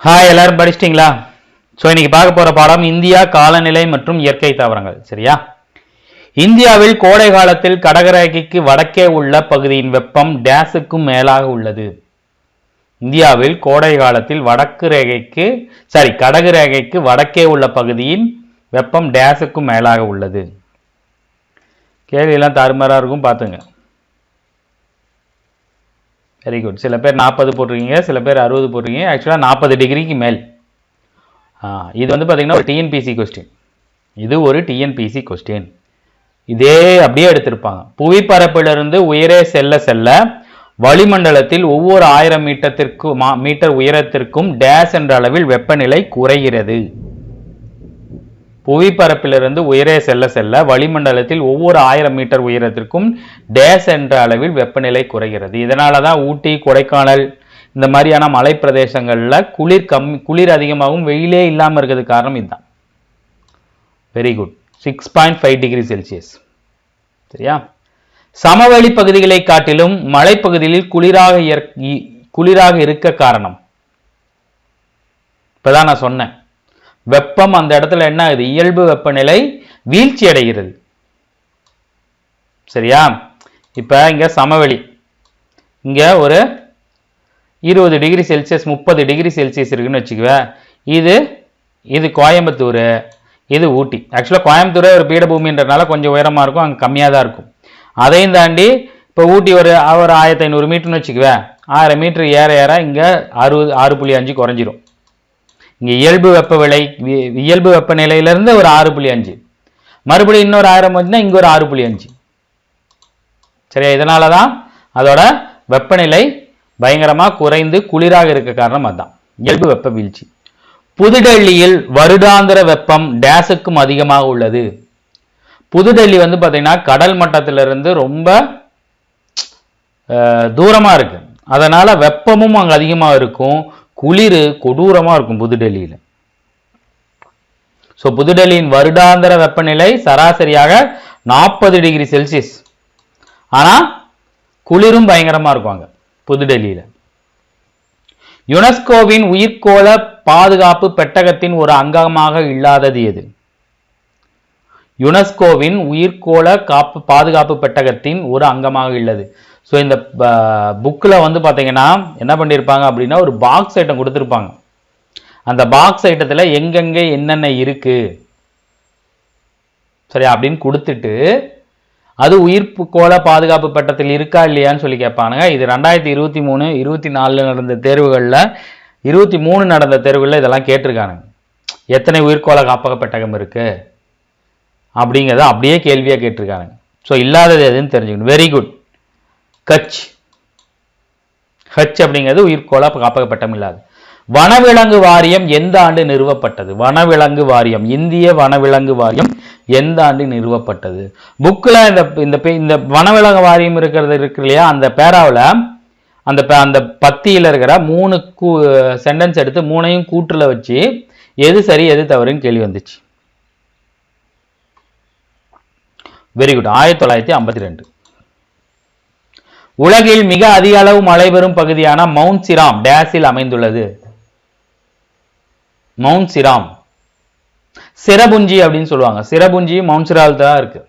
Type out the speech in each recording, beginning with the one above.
Hi, எல்லாரும் படிச்சிட்டிங்களா? So இன்னைக்கு பார்க்க போற பாடம் இந்தியா காலநிலை மற்றும் இயற்கை தாவரங்கள். சரியா? இந்தியாவில் கோடை காலத்தில் கடகரேகைக்கு வடக்கே உள்ள பகுதியின் வெப்பம் டேஸுக்கும் மேலாக உள்ளது. இந்தியாவில் கோடை காலத்தில் கடகரேகைக்கு வடக்கே உள்ள பகுதியின் வெப்பம் டேஸுக்கும் மேலாக உள்ளது. கேள்வியெல்லாம் தாறுமாறா இருக்கும், பார்த்துங்க. Very good. சில பேர் 40 போட்டிருக்கீங்க, சில பேர் 60 போட்டிருக்கீங்க. ஆக்சுவலாக 40 டிகிரிக்கு மேல். இது வந்து பார்த்தீங்கன்னா ஒரு டிஎன்பிசி கொஸ்டின். இது ஒரு டிஎன்பிசி கொஸ்டின். இதே அப்படியே எடுத்திருப்பாங்க. புவிப்பரப்பிலிருந்து உயரே செல்ல செல்ல வளிமண்டலத்தில் ஒவ்வொரு 1000 மீட்டர் உயரத்திற்கும் டேஸ் என்ற அளவில் வெப்பநிலை குறைகிறது. புவிப்பரப்பிலிருந்து உயரே செல்ல செல்ல வளிமண்டலத்தில் ஒவ்வொரு 1000 மீட்டர் உயரத்திற்கும் டேஸ் என்ற அளவில் வெப்பநிலை குறைகிறது. இதனால தான் ஊட்டி, கொடைக்கானல் இந்த மாதிரியான மலை பிரதேசங்களில் குளிர் அதிகமாகவும் வெயிலே இல்லாமல் இருக்கிறதுக்கு காரணம் இதுதான். Very good. 6.5 degree Celsius. சரியா? சமவெளி பகுதிகளை காட்டிலும் மலைப்பகுதியில் குளிராக இருக்க காரணம் இப்பதான் நான் சொன்னேன். வெப்பம் அந்த இடத்துல என்ன ஆகுது? இயல்பு வெப்பநிலை வீழ்ச்சி அடைகிறது. சரியா? இப்ப இங்க சமவெளி, இங்க ஒரு 20 டிகிரி செல்சியஸ் 30 டிகிரி செல்சியஸ் இருக்குன்னு வச்சுக்குவேன். இது கோயம்புத்தூர், இது ஊட்டி. ஆக்சுவலாக கோயம்புத்தூரே ஒரு பீடபூமின்றனால கொஞ்சம் உயரமாக இருக்கும், அங்கே கம்மியாக தான் இருக்கும். அதையும் தாண்டி இப்போ ஊட்டி ஒரு 1500 மீட்டர்னு வச்சுக்குவேன். 1000 மீட்டர் ஏற ஏற இங்கே 6.5 குறைஞ்சிரும். இங்கே இயல்பு வெப்பநிலையிலிருந்து ஒரு 6.5, மறுபடியும் இன்னொரு 1000 வந்துச்சுன்னா இங்கே ஒரு 6.5. சரியா? இதனால தான் அதோட வெப்பநிலை பயங்கரமாக குறைந்து குளிராக இருக்க காரணம் அதுதான், இயல்பு வெப்ப வீழ்ச்சி. புதுடெல்லியில் வருடாந்திர வெப்பம் டேஸுக்கும் அதிகமாக உள்ளது. புதுடெல்லி வந்து பார்த்தீங்கன்னா கடல் மட்டத்திலிருந்து ரொம்ப தூரமாக இருக்கு. அதனால வெப்பமும் அங்கே அதிகமாக இருக்கும், குளிர் கொடூரமாக இருக்கும் புதுடெல்லியில். ஸோ புதுடெல்லியின் வருடாந்திர வெப்பநிலை சராசரியாக 40 டிகிரி செல்சியஸ். ஆனால் குளிரும் பயங்கரமாக இருக்கும் அங்கே புதுடெல்லியில். யுனெஸ்கோவின் உயிர்கோள பாதுகாப்பு பெட்டகத்தின் ஒரு அங்கமாக இல்லாதது எது? யுனெஸ்கோவின் உயிர்கோள பாதுகாப்பு பெட்டகத்தின் ஒரு அங்கமாக உள்ளது. ஸோ இந்த புக்கில் வந்து பார்த்தீங்கன்னா என்ன பண்ணியிருப்பாங்க அப்படின்னா, ஒரு பாக்ஸ் ஐட்டம் கொடுத்துருப்பாங்க. அந்த பாக்ஸ் ஐட்டத்தில் எங்கெங்கே என்னென்ன இருக்கு சரி அப்படின்னு கொடுத்துட்டு, அது உயிர்கோள பாதுகாப்பு பெட்டகத்தில் இருக்கா இல்லையான்னு சொல்லி கேட்பானுங்க. இது 2023, 24 நடந்த தேர்வுகளில் 23 நடந்த தேர்வுகளில் இதெல்லாம் கேட்டிருக்கானுங்க. எத்தனை உயிர்கோள காப்பக பெட்டகம் இருக்கு அப்படிங்கிறத அப்படியே கேள்வியாக கேட்டிருக்கானுங்க. ஸோ இல்லாதது எதுன்னு தெரிஞ்சுக்கணும். Very good. ஹச் அப்படிங்கிறது உயிர்கோள காப்பக பெட்டகம் இல்லாது. வனவிலங்கு வாரியம் எந்த ஆண்டு நிறுவப்பட்டது? வனவிலங்கு வாரியம், இந்திய வனவிலங்கு வாரியம் எந்த ஆண்டு நிறுவப்பட்டது? புக்கில் இந்த வனவிலங்கு வாரியம் இருக்கு இல்லையா, அந்த பேராவில் அந்த பத்தியில் இருக்கிற 3 சென்டென்ஸ் எடுத்து 3ஐயும் கூற்றுல வச்சு எது சரி எது தவறுன்னு கேள்வி வந்துச்சு. Very good. 1952. உலகில் மிக அதிக அளவு மழை பெறும் பகுதியான மவுண்ட் சிராம் டேஸில் அமைந்துள்ளது. மவுண்ட் சிராம், சிரபுஞ்சி அப்படின்னு சொல்லுவாங்க. சிரபுஞ்சி மவுண்ட் சிரால் தான் இருக்கு.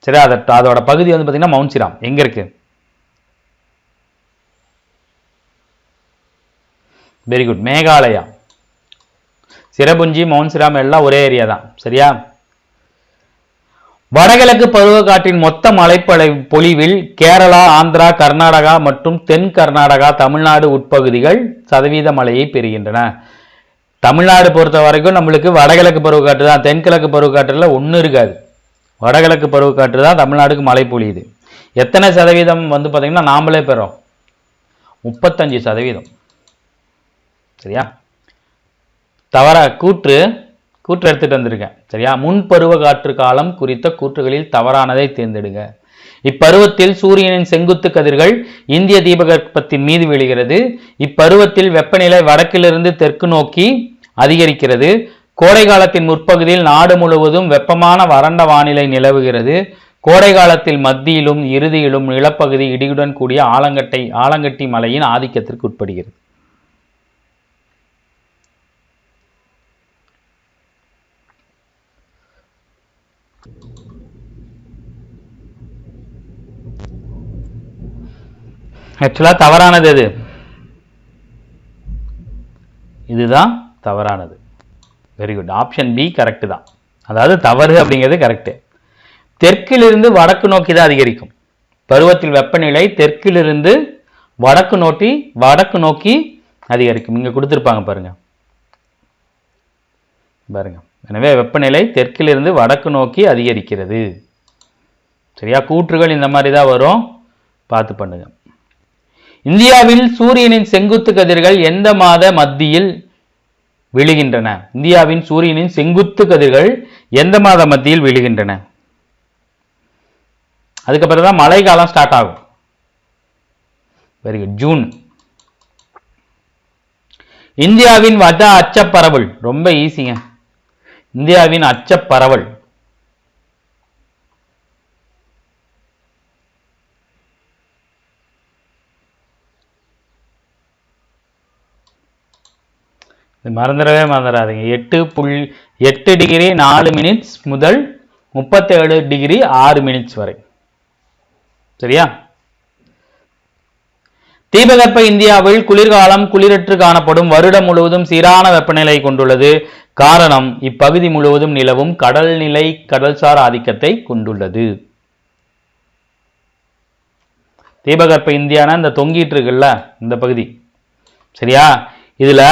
சரி, அதோட பகுதி வந்து பார்த்தீங்கன்னா மவுண்ட் சிராம் எங்க இருக்கு? Very good. Meghalaya. Cherrapunji, Mawsynram எல்லாம் ஒரே ஏரியா தான். சரியா? வடகிழக்கு பருவக்காற்றின் மொத்த மழைப்பொழி பொழிவில் கேரளா, ஆந்திரா, கர்நாடகா மற்றும் தென் கர்நாடகா, தமிழ்நாடு உட்பகுதிகள் சதவீத மழையை பெறுகின்றன. தமிழ்நாடு பொறுத்த வரைக்கும் நம்மளுக்கு வடகிழக்கு பருவக்காற்று தான். தென்கிழக்கு பருவக்காற்றுல ஒன்றும் இருக்காது. வடகிழக்கு பருவக்காற்று தான் தமிழ்நாடுக்கு மழை பொழியுது. எத்தனை சதவீதம் வந்து பார்த்தீங்கன்னா நாமளே பெறோம்? 35%. சரியா? தவற கூற்று எடுத்துட்டு வந்திருக்கேன். சரியா? முன்பருவ காற்று காலம் குறித்த கூற்றுகளில் தவறானதை தேர்ந்தெடுங்க. இப்பருவத்தில் சூரியனின் செங்குத்து கதிர்கள் இந்திய தீபகற்பத்தின் மீது விழுகிறது. இப்பருவத்தில் வெப்பநிலை வடக்கிலிருந்து தெற்கு நோக்கி அதிகரிக்கிறது. கோடை காலத்தின் முற்பகுதியில் நாடு முழுவதும் வெப்பமான வறண்ட வானிலை நிலவுகிறது. கோடை காலத்தில் மத்தியிலும் இறுதியிலும் நிலப்பகுதி இடியுடன் கூடிய ஆலங்கட்டி மலையின் ஆதிக்கத்திற்கு உட்படுகிறது. ஆக்சுவலா தவறானது எது? இதுதான் தவறானது. Very good. Option B correct தான். அதாவது தவறு அப்படிங்கிறது கரெக்ட். தெற்கிலிருந்து வடக்கு நோக்கி தான் அதிகரிக்கும். பருவத்தில் வெப்பநிலை தெற்கிலிருந்து வடக்கு நோக்கி அதிகரிக்கும். இங்க கொடுத்திருப்பாங்க பாருங்க. எனவே வெப்பநிலை தெற்கிலிருந்து வடக்கு நோக்கி அதிகரிக்கிறது. சரியா? கூற்றுகள் இந்த மாதிரி தான் வரும், பார்த்து பண்ணுங்க. இந்தியாவில் சூரியனின் செங்குத்து கதிர்கள் எந்த மாத மத்தியில் விழுகின்றன? இந்தியாவின் சூரியனின் செங்குத்து கதிர்கள் எந்த மாத மத்தியில் விழுகின்றன? அதுக்கப்புறம் தான் மழை காலம் ஸ்டார்ட் ஆகும். Very good. ஜூன். இந்தியாவின் வட அச்சப்பரவல் ரொம்ப ஈஸிங்க. இந்தியாவின் அச்சப்பரவல் மறந்துடாதீங்க. 8 டிகிரி 4 மினிட்ஸ் முதல் 37 டிகிரி 6 மினிட்ஸ் வரை. சரியா? தீபகற்ப இந்தியாவில் குளிர்காலம் குளிரற்று காணப்படும். வருடம் முழுவதும் சீரான வெப்பநிலை கொண்டுள்ளது. காரணம், இப்பகுதி முழுவதும் நிலவும் கடல்சார் ஆதிக்கத்தை கொண்டுள்ளது. தீபகற்ப இந்தியானா இந்த தொங்கிட்டு இருக்குல்ல இந்த பகுதி. சரியா? இதுல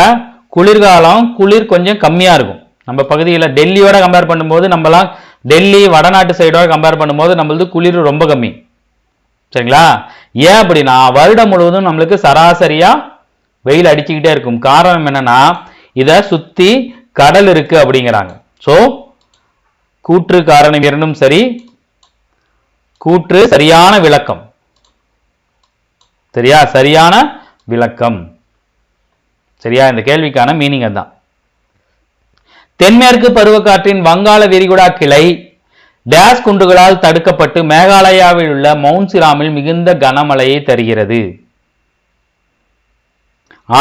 குளிர் கொஞ்சம் கம்மியா இருக்கும். நம்ம பகுதியில் டெல்லியோட கம்பேர் பண்ணும்போது, நம்மலாம் டெல்லி வடநாட்டு சைடோட கம்பேர் பண்ணும்போது நம்மளது குளிர் ரொம்ப கம்மி. சரிங்களா? ஏன் அப்படின்னா வருடம் முழுவதும் நம்மளுக்கு சராசரியா வெயில் அடிச்சுக்கிட்டே இருக்கும். காரணம் என்னன்னா இத சுத்தி கடல் இருக்கு அப்படிங்கிறாங்க. சோ கூற்று காரணம் இரண்டும் சரி. கூற்று சரியான விளக்கம். சரியா? சரியான விளக்கம். சரியா? இந்த கேள்விக்கான மீனிங் அதுதான். தென்மேற்கு பருவக்காற்றின் வங்காள விரிகுடா கிளை டேஸ் குன்றுகளால் தடுக்கப்பட்டு மேகாலயாவில் உள்ள மவுண்ட் சிராமில் மிகுந்த கனமழையை தருகிறது.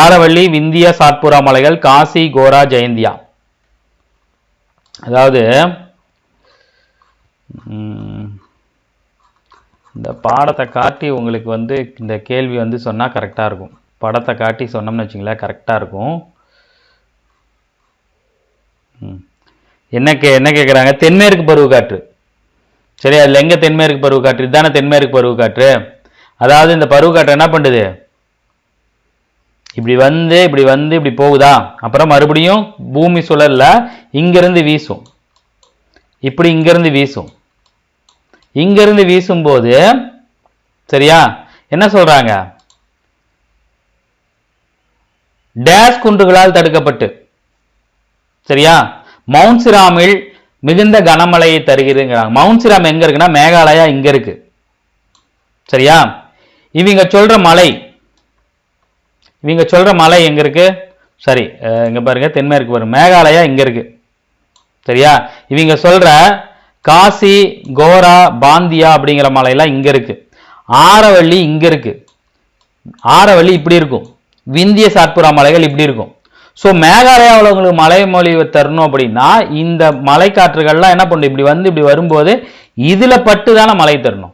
ஆரவள்ளி, விந்திய, சாத்புரா மலைகள், காசி, கோரா, ஜெயந்தியா. அதாவது இந்த பாடத்தை காட்டி உங்களுக்கு இந்த கேள்வி சொன்னா கரெக்டா இருக்கும். படத்தை காட்டி சொன்னோம்னு வச்சுங்களேன் கரெக்டா இருக்கும். என்ன கேட்குறாங்க? தென்மேற்கு பருவக்காற்று. சரி, அதுல எங்க தென்மேற்கு பருவக்காற்று? இதுதானே தென்மேற்கு பருவக்காற்று. அதாவது இந்த பருவக்காற்று என்ன பண்ணுது? இப்படி இப்படி போகுதா, அப்புறம் மறுபடியும் பூமி சுழல்ல இங்கிருந்து வீசும். இப்படி இங்கிருந்து வீசும். இங்கிருந்து வீசும் போது சரியா என்ன சொல்றாங்க? டேஷ் குன்றுகளால் தடுக்கப்பட்டு, சரியா, மவுண்ட் சிராமில் மிகுந்த கனமழையை தருகிறதுங்கிறாங்க. மவுண்ட் சிராம் எங்க இருக்குன்னா மேகாலயா இங்க இருக்கு. சரியா? இவங்க சொல்ற மலை எங்க இருக்கு? சரி, இங்க பாருங்க தென்மேற்கு வரும். மேகாலயா இங்க இருக்கு. சரியா? இவங்க சொல்ற காசி, கோரா, பாந்தியா அப்படிங்கிற மலையெல்லாம் இங்க இருக்கு. ஆரவள்ளி இங்க இருக்கு. ஆரவள்ளி இப்படி இருக்கும். விந்திய சாத்புரா மலைகள் இப்படி இருக்கும். ஸோ மேகாலயாவில் உங்களுக்கு மலை மொழிவை தரணும் அப்படின்னா இந்த மலை காற்றுகள்லாம் என்ன பண்ணும்? இப்படி வரும்போது இதுல பட்டு தானே மழை தரணும்.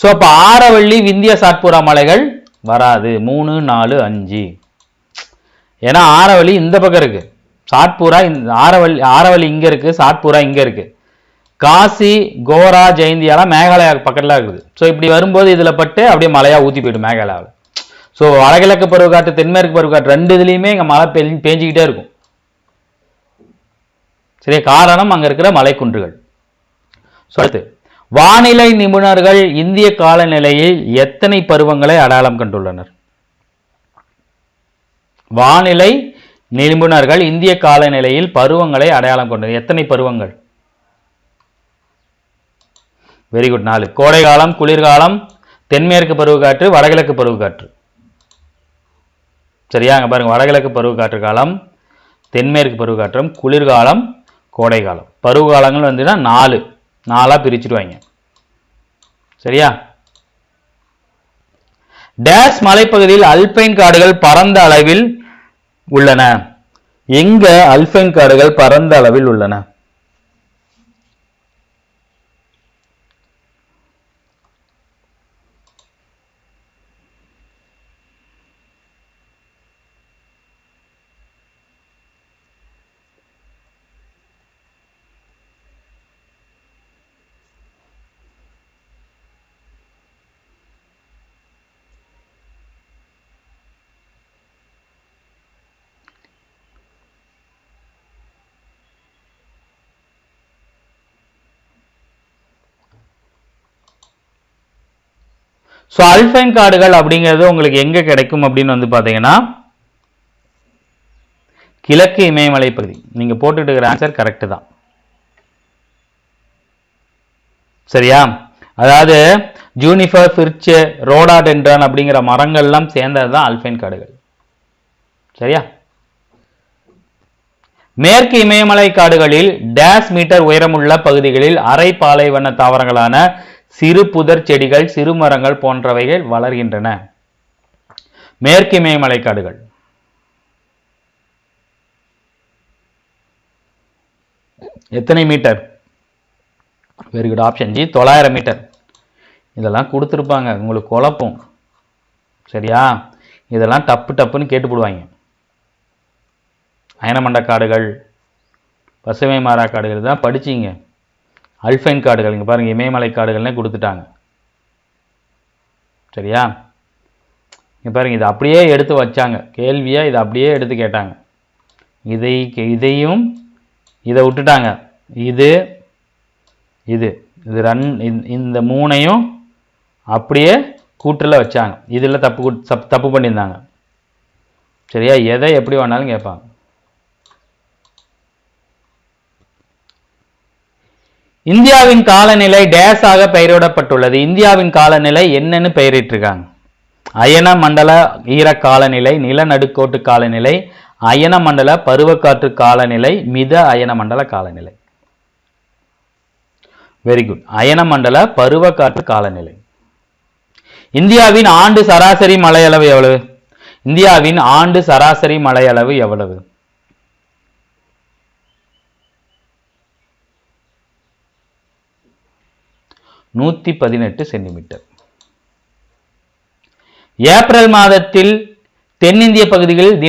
ஸோ அப்ப ஆரவள்ளி, விந்திய சாத்புரா மலைகள் வராது. 3, 4, 5. ஏன்னா ஆரவள்ளி இந்த பக்கம் இருக்கு, சாத்பூரா ஆரவள்ளி இங்க இருக்கு, சாத்பூரா இங்க இருக்கு. காசி, கோரா, ஜெயந்தியாலாம் மேகாலயா பக்கத்துல இருக்குது. ஸோ இப்படி வரும்போது இதுல பட்டு அப்படியே மழையா ஊத்தி போயிடும் மேகாலயாவில். ஸோ வடகிழக்கு பருவக்காற்று, தென்மேற்கு பருவக்காற்று ரெண்டு இதுலையுமே இங்கே மழை பேஞ்சிக்கிட்டே இருக்கும். சரியா? காரணம் அங்க இருக்கிற மலைக்குன்றுகள். அடுத்து, வானிலை நிபுணர்கள் இந்திய காலநிலையில் எத்தனை பருவங்களை அடையாளம் கண்டுள்ளனர்? வானிலை நிபுணர்கள் இந்திய காலநிலையில் பருவங்களை அடையாளம் கொண்டது. எத்தனை பருவங்கள்? Very good. 4. கோடை காலம், குளிர்காலம், தென்மேற்கு பருவக்காற்று, வடகிழக்கு பருவக்காற்று. சரியா? அங்க பாருங்க, வடகிழக்கு பருவக்காற்று காலம், தென்மேற்கு பருவக்காற்றம், குளிர்காலம், கோடை காலம். பருவகாலங்கள் 4 பிரிச்சுடுவாங்க. சரியா? டேஷ் மலைப்பகுதியில் அல்பைன் காடுகள் பரந்த அளவில் உள்ளன. எங்க அல்பைன் காடுகள் பரந்த அளவில் உள்ளன? ஸோ அல்பைன் காடுகள் அப்படிங்கிறது உங்களுக்கு எங்க கிடைக்கும் அப்படின்னு வந்து பாத்தீங்கன்னா கிழக்கு இமயமலை பகுதி. நீங்க போட்டுட்டு இருக்கிற ஆன்சர் கரெக்ட் தான். சரியா? அதாவது ஜூனிஃபர், பிர்ச், ரோடாடென்ட்ரான் அப்படிங்கிற மரங்கள்லாம் சேர்ந்ததுதான் அல்பைன் காடுகள். சரியா? மேற்கு இமயமலை காடுகளில் டேஸ் மீட்டர் உயரமுள்ள பகுதிகளில் அரை பாலைவன தாவரங்களான சிறு புதர் செடிகள், சிறு மரங்கள் போன்றவைகள் வளர்கின்றன. மேற்கு இமயமலை காடுகள். எத்தனை metre? Very good, option G 900 metre. இதெல்லாம் கொடுத்துருப்பாங்க, உங்களுக்கு குழப்பம். சரியா? இதெல்லாம் டப்புன்னு கேட்டுப்படுவாங்க. அயனமண்ட காடுகள், பசுமை மாறா காடுகள் தான் படிச்சிங்க. அல்பைன் காடுகள் இங்கே பாருங்கள், இமயமலை காடுகள்னே கொடுத்துட்டாங்க. சரியா? இங்கே பாருங்கள், இதை அப்படியே எடுத்து வச்சாங்க கேள்வியாக, இதை அப்படியே எடுத்து கேட்டாங்க. இதையும் இதை விட்டுட்டாங்க. இது இந்த மூணையும் அப்படியே கூற்றில் வச்சாங்க. இதில் தப்பு பண்ணியிருந்தாங்க. சரியா? எதை எப்படி வேணாலும் கேட்பாங்க. இந்தியாவின் காலநிலை டேஸ் ஆக பெயரிடப்பட்டுள்ளது. இந்தியாவின் காலநிலை என்னன்னு பெயரிட்டிருக்காங்க? அயன மண்டல ஈர காலநிலை, நிலநடுக்கோட்டு காலநிலை, அயன மண்டல பருவக்காற்று காலநிலை, மித அயன மண்டல காலநிலை. வெரி குட், அயன மண்டல பருவக்காற்று காலநிலை. இந்தியாவின் ஆண்டு சராசரி மழை அளவு எவ்வளவு? இந்தியாவின் ஆண்டு சராசரி மழை அளவு எவ்வளவு? 118 சென்டிமீட்டர். ஏப்ரல் மாதத்தில் தென்னிந்திய பகுதிகளில்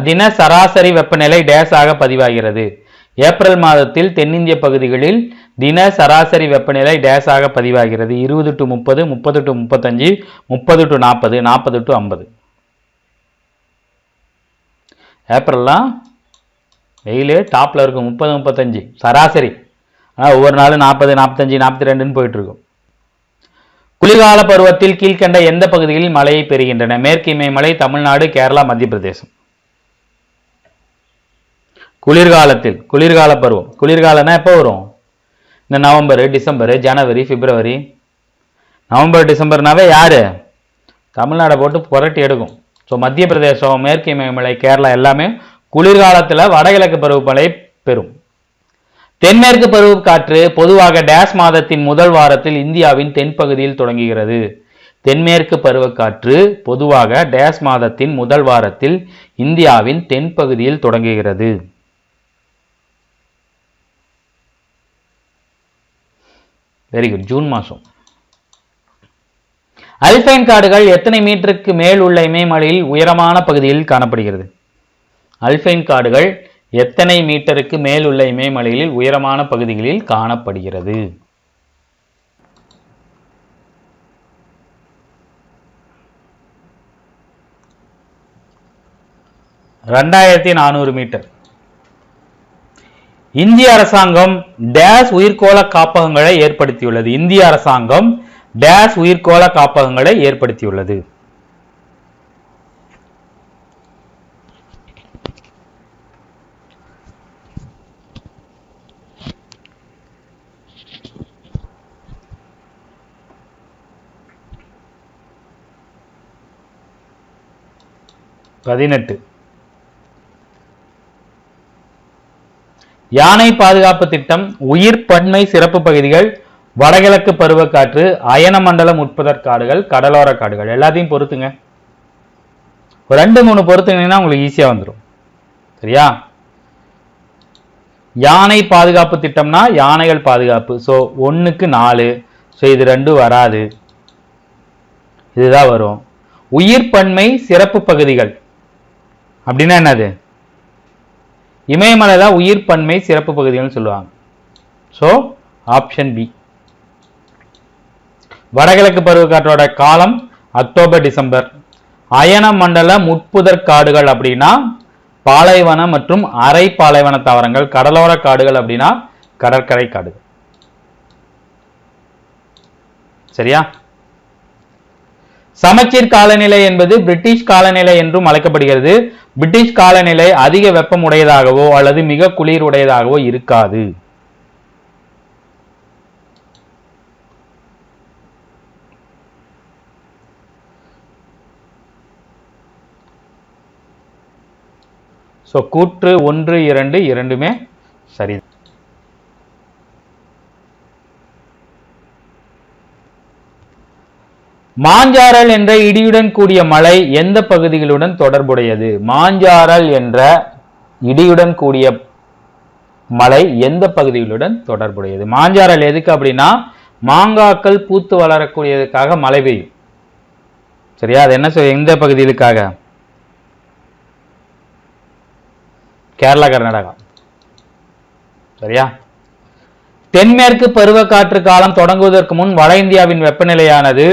தின சராசரி வெப்பநிலை டேஸ் ஆக பதிவாகிறது. ஏப்ரல் மாதத்தில் தென்னிந்திய பகுதிகளில் தின சராசரி வெப்பநிலை டேஸ் ஆக பதிவாகிறது. 20 to 30, 30 to 35, 30 to 40, 40 to 50. ஏப்ரல்லாம் வெயிலே டாப்ல இருக்கும், 30, 35 சராசரி. ஆனால் ஒவ்வொரு நாளும் 40, 45, 42 போயிட்டு இருக்கும். குளிர்கால பருவத்தில் கீழ்கண்ட எந்த பகுதிகளில் மழையை பெறுகின்றன? மேற்கு இமயமலை, தமிழ்நாடு, கேரளா, மத்திய பிரதேசம். குளிர்கால பருவம். குளிர்காலம்னா எப்போ வரும்? இந்த நவம்பர், டிசம்பர், ஜனவரி, பிப்ரவரி. நவம்பர் டிசம்பர்னாவே யாரு? தமிழ்நாடை போட்டு புரட்டி எடுக்கும். ஸோ மத்திய பிரதேசம், மேற்கு இமயமலை, கேரளா எல்லாமே குளிர்காலத்தில் வடகிழக்கு பருவமழை பெறும். தென்மேற்கு பருவக்காற்று பொதுவாக டேஸ் மாதத்தின் முதல் வாரத்தில் இந்தியாவின் தென்பகுதியில் தொடங்குகிறது. தென்மேற்கு பருவக்காற்று பொதுவாக டேஸ் மாதத்தின் முதல் வாரத்தில் இந்தியாவின் தென்பகுதியில் தொடங்குகிறது. வெரி குட், ஜூன் மாதம். அல்பைன் காடுகள் எத்தனை மீட்டருக்கு மேல் உள்ள இமயமலையில் உயரமான பகுதியில் காணப்படுகிறது? அல்பைன் காடுகள் எத்தனை மீட்டருக்கு மேல் உள்ள இமயமலையில் உயரமான பகுதிகளில் காணப்படுகிறது? 2400 மீட்டர். இந்திய அரசாங்கம் டேஸ் உயிர்கோள காப்பகங்களை ஏற்படுத்தியுள்ளது. இந்திய அரசாங்கம் டேஸ் உயிர்கோள காப்பகங்களை ஏற்படுத்தியுள்ளது. யானை பாதுகாப்பு திட்டம், உயிர் பன்மை சிறப்பு பகுதிகள், வடகிழக்கு பருவக்காற்று, அயன மண்டலம் உட்புதற் காடுகள், கடலோர காடுகள். எல்லாத்தையும் பொறுத்துங்க. ஒரு 2-3 பொறுத்துங்கன்னா உங்களுக்கு ஈஸியா வந்துடும். சரியா? யானை பாதுகாப்பு திட்டம்னா யானைகள் பாதுகாப்பு. ஸோ 1க்கு 4. ஸோ இது 2 வராது, இதுதான் வரும். உயிர் பன்மை சிறப்பு பகுதிகள் அப்படின்னா என்னது? இமயமலை தான் உயிர் பன்மை சிறப்பு பகுதிகள்னு சொல்லுவாங்க. So option B. வடகிழக்கு பருவக்காற்றோட காலம் அக்டோபர் டிசம்பர். அயன மண்டல முட்புதர் காடுகள் அப்படின்னா பாலைவன மற்றும் அரை பாலைவன தாவரங்கள். கடலோர காடுகள் அப்படின்னா கடற்கரை காடுகள். சரியா? சமச்சீர் காலநிலை என்பது பிரிட்டிஷ் காலநிலை என்றும் அழைக்கப்படுகிறது. பிரிட்டிஷ் காலநிலை அதிக வெப்பம் உடையதாகவோ அல்லது மிக குளிர் உடையதாகவோ இருக்காது. சோ கூற்று 1, 2 இரண்டுமே சரி. மாஞ்சாரல் என்ற இடியுடன் கூடிய மலை எந்த பகுதிகளுடன் தொடர்புடையது? மாஞ்சாரல் என்ற இடியுடன் கூடிய மலை எந்த பகுதிகளுடன் தொடர்புடையது? மாஞ்சாரல் எதுக்கு அப்படின்னா மாங்காக்கள் பூத்து வளரக்கூடியதுக்காக மழை பெய்யும். சரியா? அது என்ன எந்த பகுதிகளுக்காக? கேரளா, கர்நாடகா. சரியா? தென்மேற்கு பருவக்காற்று காலம் தொடங்குவதற்கு முன் வட இந்தியாவின் வெப்பநிலையானது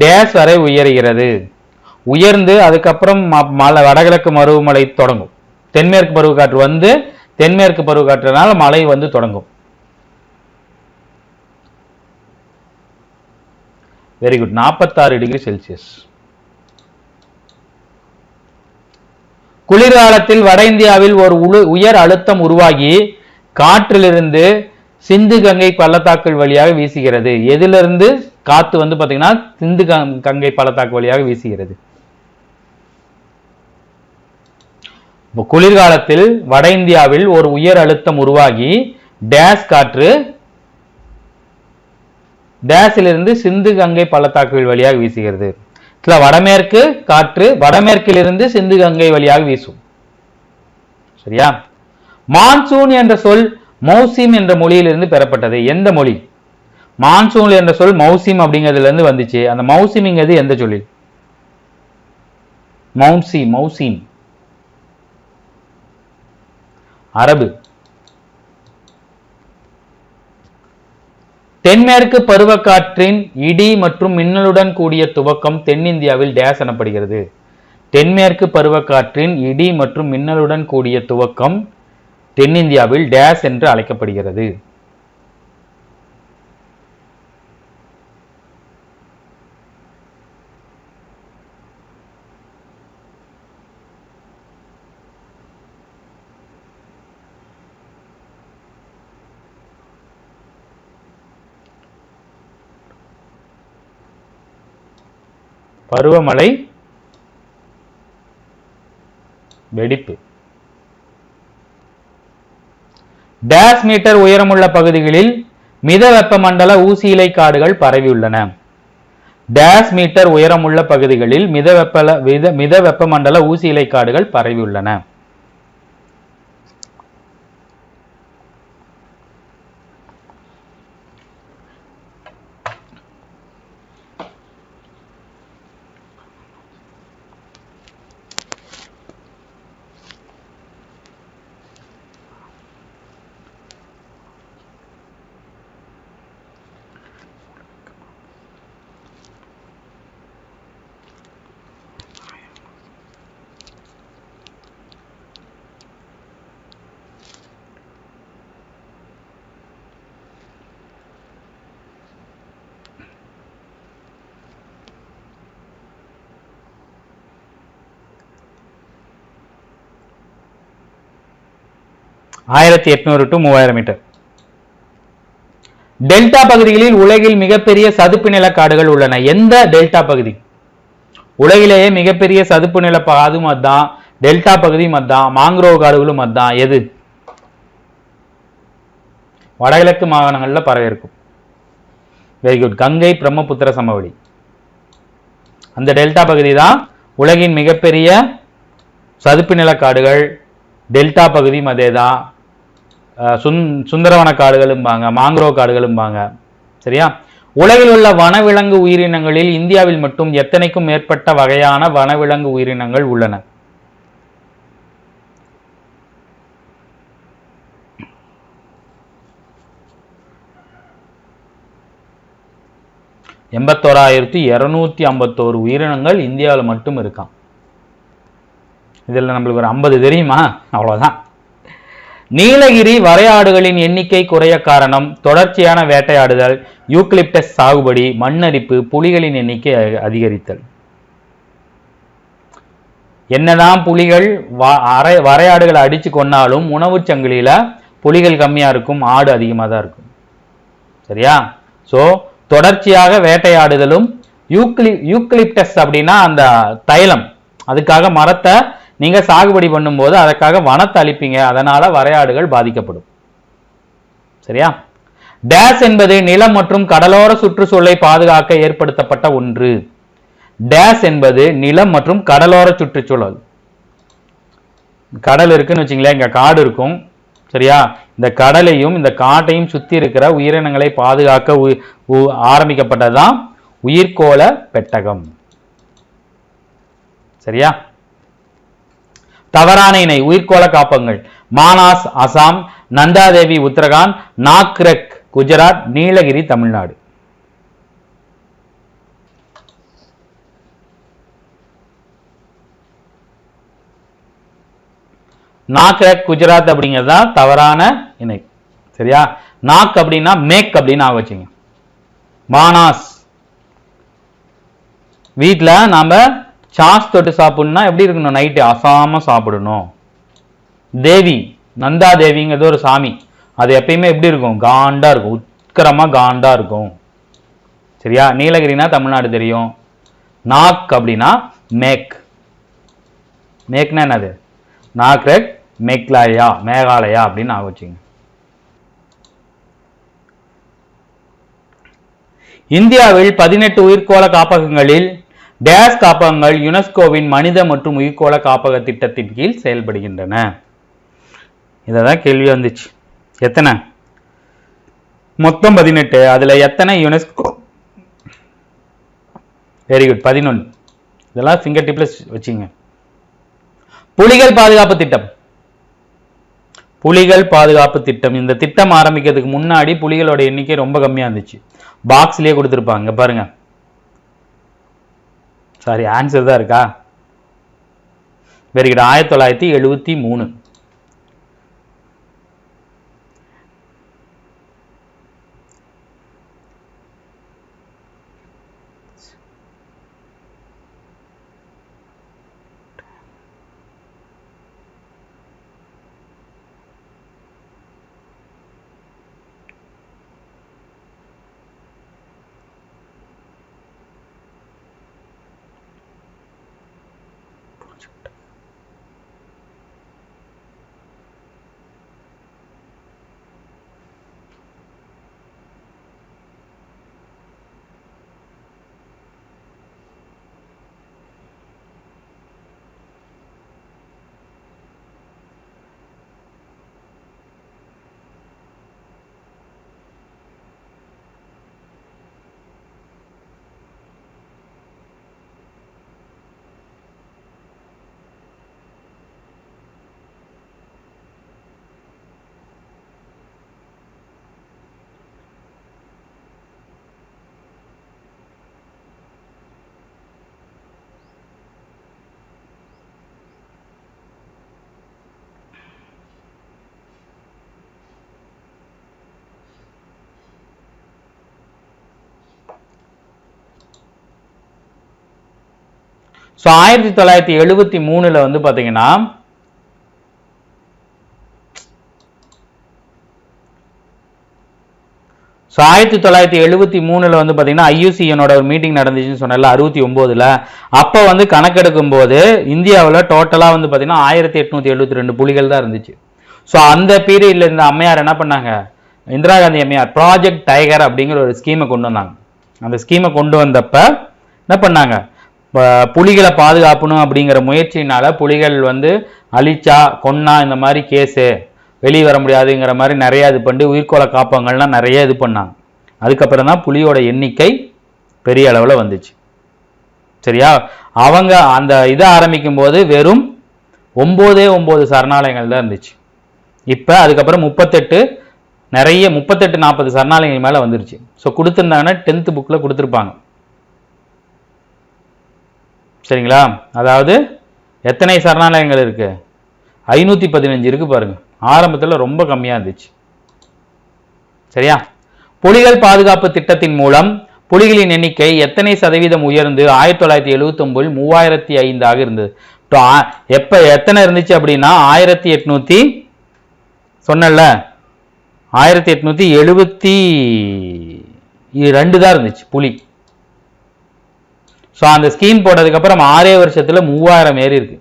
டேஸ் வரை உயர்கிறது. உயர்ந்து அதுக்கப்புறம் வடகிழக்கு பருவமழை தொடங்கும். தென்மேற்கு பருவக்காற்று வந்து தென்மேற்கு பருவக்காற்றுனால மழை வந்து தொடங்கும். Very good. 46 degree Celsius. குளிர்காலத்தில் வட இந்தியாவில் ஒரு உயர் அழுத்தம் உருவாகி காற்றிலிருந்து சிந்து கங்கை பள்ளத்தாக்கு வழியாக வீசுகிறது. எதிலிருந்து காத்து வந்து பாத்தீங்கன்னா சிந்து கங்கை பள்ளத்தாக்கு வழியாக வீசுகிறது. குளிர்காலத்தில் வட இந்தியாவில் ஒரு உயர் அழுத்தம் உருவாகி டேஸ் காற்று டேஸிலிருந்து சிந்து கங்கை பள்ளத்தாக்குகள் வழியாக வீசுகிறது. வடமேற்கு காற்று வடமேற்கிலிருந்து சிந்து கங்கை வழியாக வீசும். சரியா? மான்சூன் என்ற சொல் மௌசிம் என்ற மொழியிலிருந்து பெறப்பட்டது. எந்த மொழி? மான்சூன் என்ற சொல் மௌசிம் அப்படிங்கிறதுல இருந்து வந்துச்சு. அந்த மௌசிம்ங்கிறது எந்த சொல்லி? மௌசிம் அரபு. தென்மேற்கு பருவக்காற்றின் இடி மற்றும் மின்னலுடன் கூடிய துவக்கம் தென்னிந்தியாவில் டேஸ் எனப்படுகிறது. தென்மேற்கு பருவக்காற்றின் இடி மற்றும் மின்னலுடன் கூடிய துவக்கம் தென்னிந்தியாவில் டேஸ் என்று அழைக்கப்படுகிறது. பருவமழை வெடிப்பு. டேஸ் மீட்டர் உயரமுள்ள பகுதிகளில் மித வெப்பமண்டல ஊசி இலை காடுகள் பரவியுள்ளன. டேஸ் மீட்டர் உயரமுள்ள பகுதிகளில் மித வெப்பமண்டல ஊசி இலை காடுகள் பரவியுள்ளன. to 3000 metre. டெல்டா பகுதிகளில் உலகில் மிகப்பெரிய சதுப்பு நில காடுகள் உள்ளன. எந்த டெல்டா பகுதி? உலகிலேயே மிகப்பெரிய சதுப்பு நில அதுவும் அதான், டெல்டா பகுதியும் அதான், மாங்க்ரோவ் காடுகளும் அதான். எது? வடகிழக்கு மாகாணங்கள்ல பரவி இருக்கும். Very good. கங்கை பிரம்மபுத்திர சமவெளி. அந்த டெல்டா பகுதி தான் உலகின் மிகப்பெரிய சதுப்பு நில காடுகள். டெல்டா பகுதியும் அதேதான். சுந்தரவன காடுகளும்பாங்க, மாங்க்ரோவ் காடுகளும்பாங்க. சரியா? உலகில் உள்ள வனவிலங்கு உயிரினங்களில் இந்தியாவில் மட்டும் எத்தனைக்கும் மேற்பட்ட வகையான வனவிலங்கு உயிரினங்கள் உள்ளன? $81,251 உயிரினங்கள் இந்தியாவில் மட்டும் இருக்கான். இதுல நம்மளுக்கு ஒரு 50 தெரியுமா? அவ்வளவுதான். நீலகிரி வரையாடுகளின் எண்ணிக்கை குறைய காரணம் தொடர்ச்சியான வேட்டையாடுதல், யூக்கலிப்டஸ் சாகுபடி, மண்ணரிப்பு, புலிகளின் எண்ணிக்கை அதிகரித்தல். என்னதான் புலிகள் வரையாடுகளை அடிச்சு கொண்டாலும் உணவு சங்கிலியில புலிகள் கம்மியா இருக்கும், ஆடு அதிகமாக தான் இருக்கும். சரியா? ஸோ தொடர்ச்சியாக வேட்டையாடுதலும் யூக்லிப்டஸ் அப்படின்னா அந்த தைலம், அதுக்காக மரத்தை நீங்க சாகுபடி பண்ணும்போது அதற்காக வனத்தை அழிப்பீங்க, அதனால வரையாடுகள் பாதிக்கப்படும். சரியா? டேஸ் என்பது நிலம் மற்றும் கடலோர சுற்றுச்சூழலை பாதுகாக்க ஏற்படுத்தப்பட்ட ஒன்று. டேஸ் என்பது நிலம் மற்றும் கடலோர சுற்றுச்சூழல். கடல் இருக்குன்னு வச்சுங்களேன், இங்க காடு இருக்கும். சரியா? இந்த கடலையும் இந்த காட்டையும் சுத்தி இருக்கிற உயிரினங்களை பாதுகாக்க ஆரம்பிக்கப்பட்டதுதான் உயிர்கோள பெட்டகம். சரியா? தவறான இணை உயிர்கோள காப்பகங்கள்: மானாஸ் அசாம், நந்தாதேவி உத்தரகாண்ட், நாக்ரெக் குஜராத், நீலகிரி தமிழ்நாடு. நாக்ரெக் குஜராத் அப்படிங்கிறதா தவறான இணை. சரியா? நாக் அப்படின்னா மேக் அப்படின்னு வச்சுங்க. மானாஸ் வீட்டுல நாம சாஸ் தொட்டு சாப்பிடணும்னா எப்படி இருக்கணும்? நைட்டு அசாம சாப்பிடணும். தேவி நந்தா தேவிங்கிறது ஒரு சாமி, அது எப்பயுமே எப்படி இருக்கும்? காண்டா இருக்கும், உட்கரமா காண்டா இருக்கும். சரியா? நீலகிரினா தமிழ்நாடு தெரியும். நாக் அப்படின்னா மேக். மேக்னா என்னது? நாக்ரெக் மேக்லாயா மேகாலயா அப்படின்னு வச்சுங்க. இந்தியாவில் 18 உயிர்கோள காப்பகங்களில் டேஸ் காப்பகங்கள் யுனெஸ்கோவின் மனித மற்றும் உயிர்கோள காப்பக திட்டத்தின் கீழ் செயல்படுகின்றன. இததான் கேள்வி வந்துச்சு. எத்தனை? மொத்தம் 18. அதுல எத்தனை யுனெஸ்கோ? Very good, 11. இதெல்லாம் ஃபிங்கர் டிப்ல வச்சுங்க. புலிகள் பாதுகாப்பு திட்டம். புலிகள் பாதுகாப்பு திட்டம், இந்த திட்டம் ஆரம்பிக்கிறதுக்கு முன்னாடி புலிகளோட எண்ணிக்கை ரொம்ப கம்மியா இருந்துச்சு. பாக்ஸ்லயே கொடுத்துருப்பாங்க பாருங்க. சாரி, ஆன்சர் தான் இருக்கா? Very good, 1973. ஸோ 1973 வந்து பார்த்தீங்கன்னா வந்து பார்த்தீங்கன்னா ஐயூசிஎனோட ஒரு மீட்டிங் நடந்துச்சுன்னு சொன்னால 69. அப்போ வந்து கணக்கெடுக்கும் போது இந்தியாவில் டோட்டலாக வந்து பார்த்தீங்கன்னா 1872 புலிகள் தான் இருந்துச்சு. ஸோ அந்த பீரியட்ல இந்த அம்மையார் என்ன பண்ணாங்க? இந்திரா காந்தி அம்மையார் ப்ராஜெக்ட் டைகர் அப்படிங்கிற ஒரு ஸ்கீமை கொண்டு வந்தாங்க. அந்த ஸ்கீமை கொண்டு வந்தப்ப என்ன பண்ணாங்க? புலிகளை பாதுகாக்கணும் அப்படிங்கிற முயற்சியினால புலிகள் வந்து அழிச்சா கொன்னா இந்த மாதிரி கேஸு வெளியே வர முடியாதுங்கிற மாதிரி நிறைய இது பண்ணி உயிர்கோள காப்பகங்கள்லாம் நிறைய இது பண்ணாங்க. அதுக்கப்புறம் தான் புலியோட எண்ணிக்கை பெரிய அளவில் வந்துச்சு. சரியா? அவங்க அந்த இதை ஆரம்பிக்கும் போது வெறும் 9 சரணாலயங்கள் தான் இருந்துச்சு. இப்போ அதுக்கப்புறம் 38 40 சரணாலயங்கள் மேலே வந்துருச்சு. ஸோ கொடுத்துருந்தாங்கன்னா 10th புக்கில் கொடுத்துருப்பாங்க. சரிங்களா? அதாவது எத்தனை சரணாலயங்கள் இருக்கு? 515 இருக்கு பாருங்க. ஆரம்பத்தில் ரொம்ப கம்மியாக இருந்துச்சு. சரியா? புலிகள் பாதுகாப்பு திட்டத்தின் மூலம் புலிகளின் எண்ணிக்கை எத்தனை சதவீதம் உயர்ந்து 1979 3005 இருந்தது? எப்ப எத்தனை இருந்துச்சு அப்படின்னா 1800 சொன்னல 1872 தான் இருந்துச்சு புலி. ஸோ அந்த ஸ்கீம் போட்டதுக்கு அப்புறம் 6 வருஷத்துல 3000 ஏறி இருக்கு.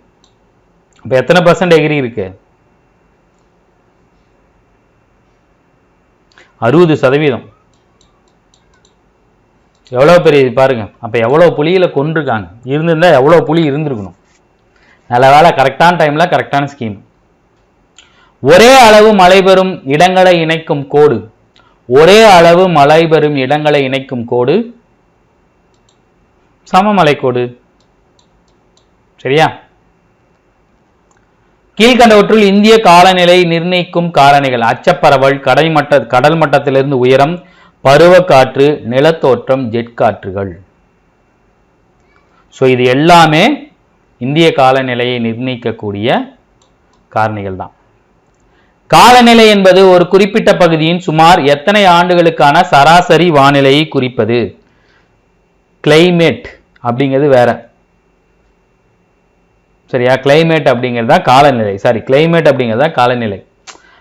இப்ப எத்தனை % எகிரி இருக்கு? 60%. எவ்வளவு பெரிய பாருங்க. அப்ப எவ்வளவு புலிகளை கொண்டிருக்காங்க. இருந்திருந்தா எவ்வளவு புலி இருந்திருக்கணும். நல்ல வேலை கரெக்டான டைம்ல கரெக்டான ஸ்கீம். ஒரே அளவு மழை பெறும் இடங்களை இணைக்கும் கோடு. ஒரே அளவு மழை பெறும் இடங்களை இணைக்கும் கோடு சமமலைக்கோடு. சரியா? கீழ்கண்டவற்றுள் இந்திய காலநிலை நிர்ணயிக்கும் காரணிகள்: அச்சப்பரவல், கடல் மட்டத்திலிருந்து உயரம், பருவக்காற்று, நிலத்தோற்றம், ஜெட் காற்றுகள். ஸோ இது எல்லாமே இந்திய காலநிலையை நிர்ணயிக்கக்கூடிய காரணிகள் தான். காலநிலை என்பது ஒரு குறிப்பிட்ட பகுதியின் சுமார் எத்தனை ஆண்டுகளுக்கான சராசரி வானிலையை குறிப்பது. கிளைமேட் அப்படிங்கிறது வேற. சரியா? கிளைமேட் அப்படிங்கிறதா காலநிலை. சாரி, கிளைமேட் அப்படிங்கிறதா காலநிலை.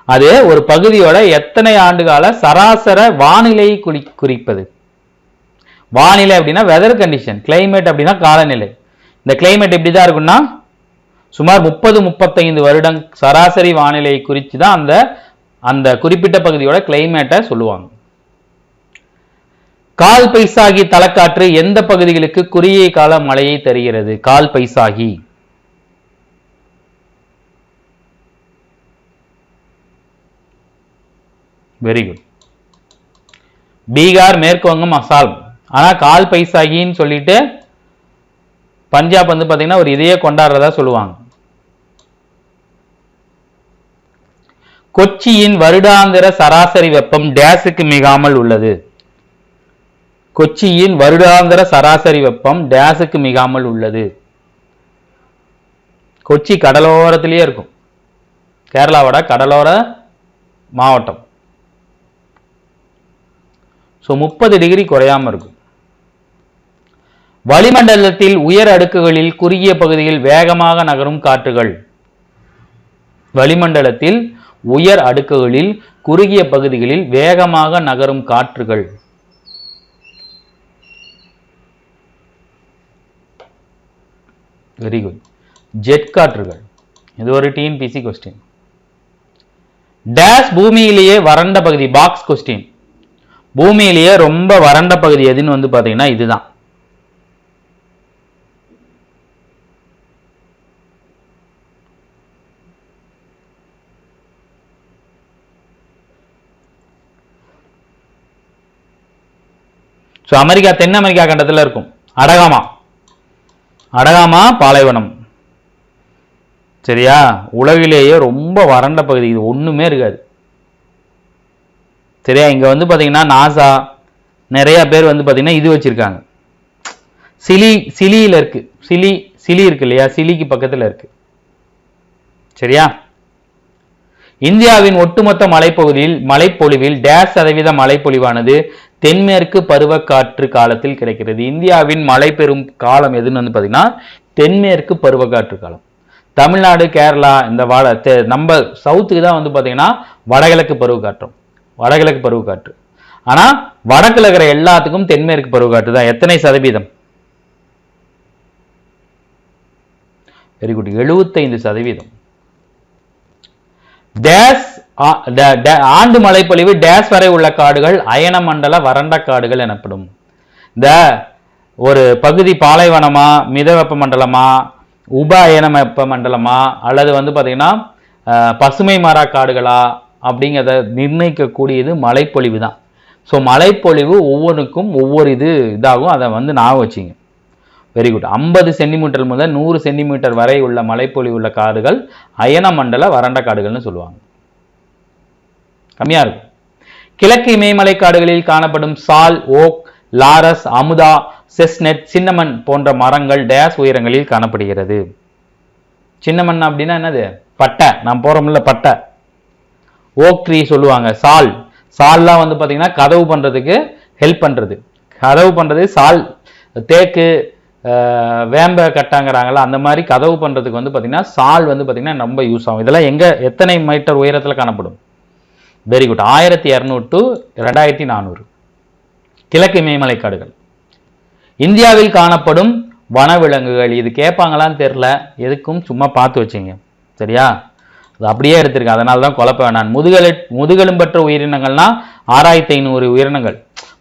அது ஒரு பகுதியோட எத்தனை ஆண்டுகால சராசர வானிலையை குறிப்பது. வானிலை அப்படின்னா வெதர் கண்டிஷன், கிளைமேட் அப்படின்னா காலநிலை. இந்த கிளைமேட் எப்படிதான் இருக்குன்னா சுமார் 30-35 வருடம் சராசரி வானிலையை குறித்து தான் அந்த குறிப்பிட்ட பகுதியோட கிளைமேட்டை சொல்லுவாங்க. கால் பைசாகி தலக்காற்று எந்த பகுதிகளுக்கு குறுகிய கால மழையை தருகிறது? கால் பைசாகி வெரி குட். பீகார், மேற்கு வங்கம், அசாம். ஆனா கால் பைசாகின்னு சொல்லிட்டு பஞ்சாப் வந்து பாத்தீங்கன்னா ஒரு இதையே கொண்டாடுறதா சொல்லுவாங்க. கொச்சியின் வருடாந்திர சராசரி வெப்பம் டேஸுக்கு மிகாமல் உள்ளது. கொச்சியின் வருடாந்திர சராசரி வெப்பம் டேஸுக்கு மிகாமல் உள்ளது. கொச்சி கடலோரத்திலேயே இருக்கும். கேரளாவோட கடலோர மாவட்டம். ஸோ 30 டிகிரி குறையாம இருக்கும். வளிமண்டலத்தில் உயர் அடுக்குகளில் குறுகிய பகுதியில் வேகமாக நகரும் காற்றுகள். வளிமண்டலத்தில் உயர் அடுக்குகளில் குறுகிய பகுதிகளில் வேகமாக நகரும் காற்றுகள். Very good. ஜெட் காற்றுகள். இது ஒரு டிஎன்பிசி கொஸ்டின். டேஷ் பூமியிலேயே வறண்ட பகுதி. Box question. பூமியிலேயே ரொம்ப வறண்ட பகுதி எதுன்னு வந்து பாத்தீங்கன்னா இதுதான். ஸோ அமெரிக்கா, தென் அமெரிக்கா கண்டத்தில் இருக்கும். அடகாமா பாலைவனம். சரியா? உலகிலேயே ரொம்ப வறண்ட பகுதி. இது ஒண்ணுமே இருக்காது. சரியா? இங்க வந்து பாத்தீங்கன்னா நாசா நிறைய பேர் வந்து பாத்தீங்கன்னா இது வச்சிருக்காங்க. சிலியில இருக்கு. சிலி இருக்கு இல்லையா? சிலிக்கு பக்கத்துல இருக்கு. சரியா? இந்தியாவின் ஒட்டுமொத்த மழைப்பொழிவில் டேஷ் சதவீத மழைப்பொழிவானது தென்மேற்கு பருவக்காற்று காலத்தில் கிடைக்கிறது. இந்தியாவின் மழை பெறும் காலம் எதுன்னு வந்து பாத்தீங்கன்னா தென்மேற்கு பருவக்காற்று காலம். தமிழ்நாடு, கேரளா, இந்த நம்ம சவுத்துக்கு தான் வந்து பாத்தீங்கன்னா வடகிழக்கு பருவக்காற்று. ஆனா வடக்குல இருக்கிற எல்லாத்துக்கும் தென்மேற்கு பருவக்காற்று தான். எத்தனை சதவீதம்? Very good. 75%. டேஷ் ஆண்டு மழைப்பொழிவு டேஷ் வரை உள்ள காடுகள் அயன மண்டல வறண்ட காடுகள் எனப்படும். இந்த ஒரு பகுதி பாலைவனமா, மித வெப்ப மண்டலமா, உப அயன வெப்ப மண்டலமா, அல்லது வந்து பாத்தீங்கன்னா பசுமை மர காடுகளா அப்படிங்கிறத நிர்ணயிக்கக்கூடியது மழைப்பொழிவு தான். ஸோ மழைப்பொழிவு ஒவ்வொன்றுக்கும் ஒவ்வொரு இதாகும். அதை வந்து ஞாபகம் வச்சுங்க. Very good. 50 சென்டிமீட்டர் முதல் 100 சென்டிமீட்டர் வரை உள்ள மழைப்பொழிவு உள்ள காடுகள் அயன மண்டல வறண்ட காடுகள்னு சொல்லுவாங்க. கம்மியா இருக்கும். கிழக்கு இமயமலை காடுகளில் காணப்படும் சால், ஓக், லாரஸ், அமுதா, செஸ்னட், சின்னமன் போன்ற மரங்கள் டேஸ் உயரங்களில் காணப்படுகிறது. சின்னமன் அப்படின்னா என்னது? பட்டை. நான் போறோம்ல பட்டை. ஓக் ட்ரீ சொல்லுவாங்க. சால்லாம் வந்து பாத்தீங்கன்னா கதவு பண்றதுக்கு ஹெல்ப் பண்றது. கதவு பண்றது சால், தேக்கு, வேம்ப கட்டாங்கிறாங்களா, அந்த மாதிரி கதவு பண்ணுறதுக்கு வந்து பார்த்தீங்கன்னா சால் வந்து பார்த்தீங்கன்னா ரொம்ப யூஸ் ஆகும். இதெல்லாம் எங்கே எத்தனை மீட்டர் உயரத்தில் காணப்படும்? வெரி குட், 1200 to 2400 கிழக்கு இமயமலை காடுகள். இந்தியாவில் காணப்படும் வனவிலங்குகள், இது கேட்பாங்களான்னு தெரில, எதுக்கும் சும்மா பார்த்து வச்சுங்க சரியா. அது அப்படியே எடுத்திருக்கேன், அதனால தான் குழப்ப வேணாம். முதுகெலும்பற்ற உயிரினங்கள்னா 6500 உயிரினங்கள்.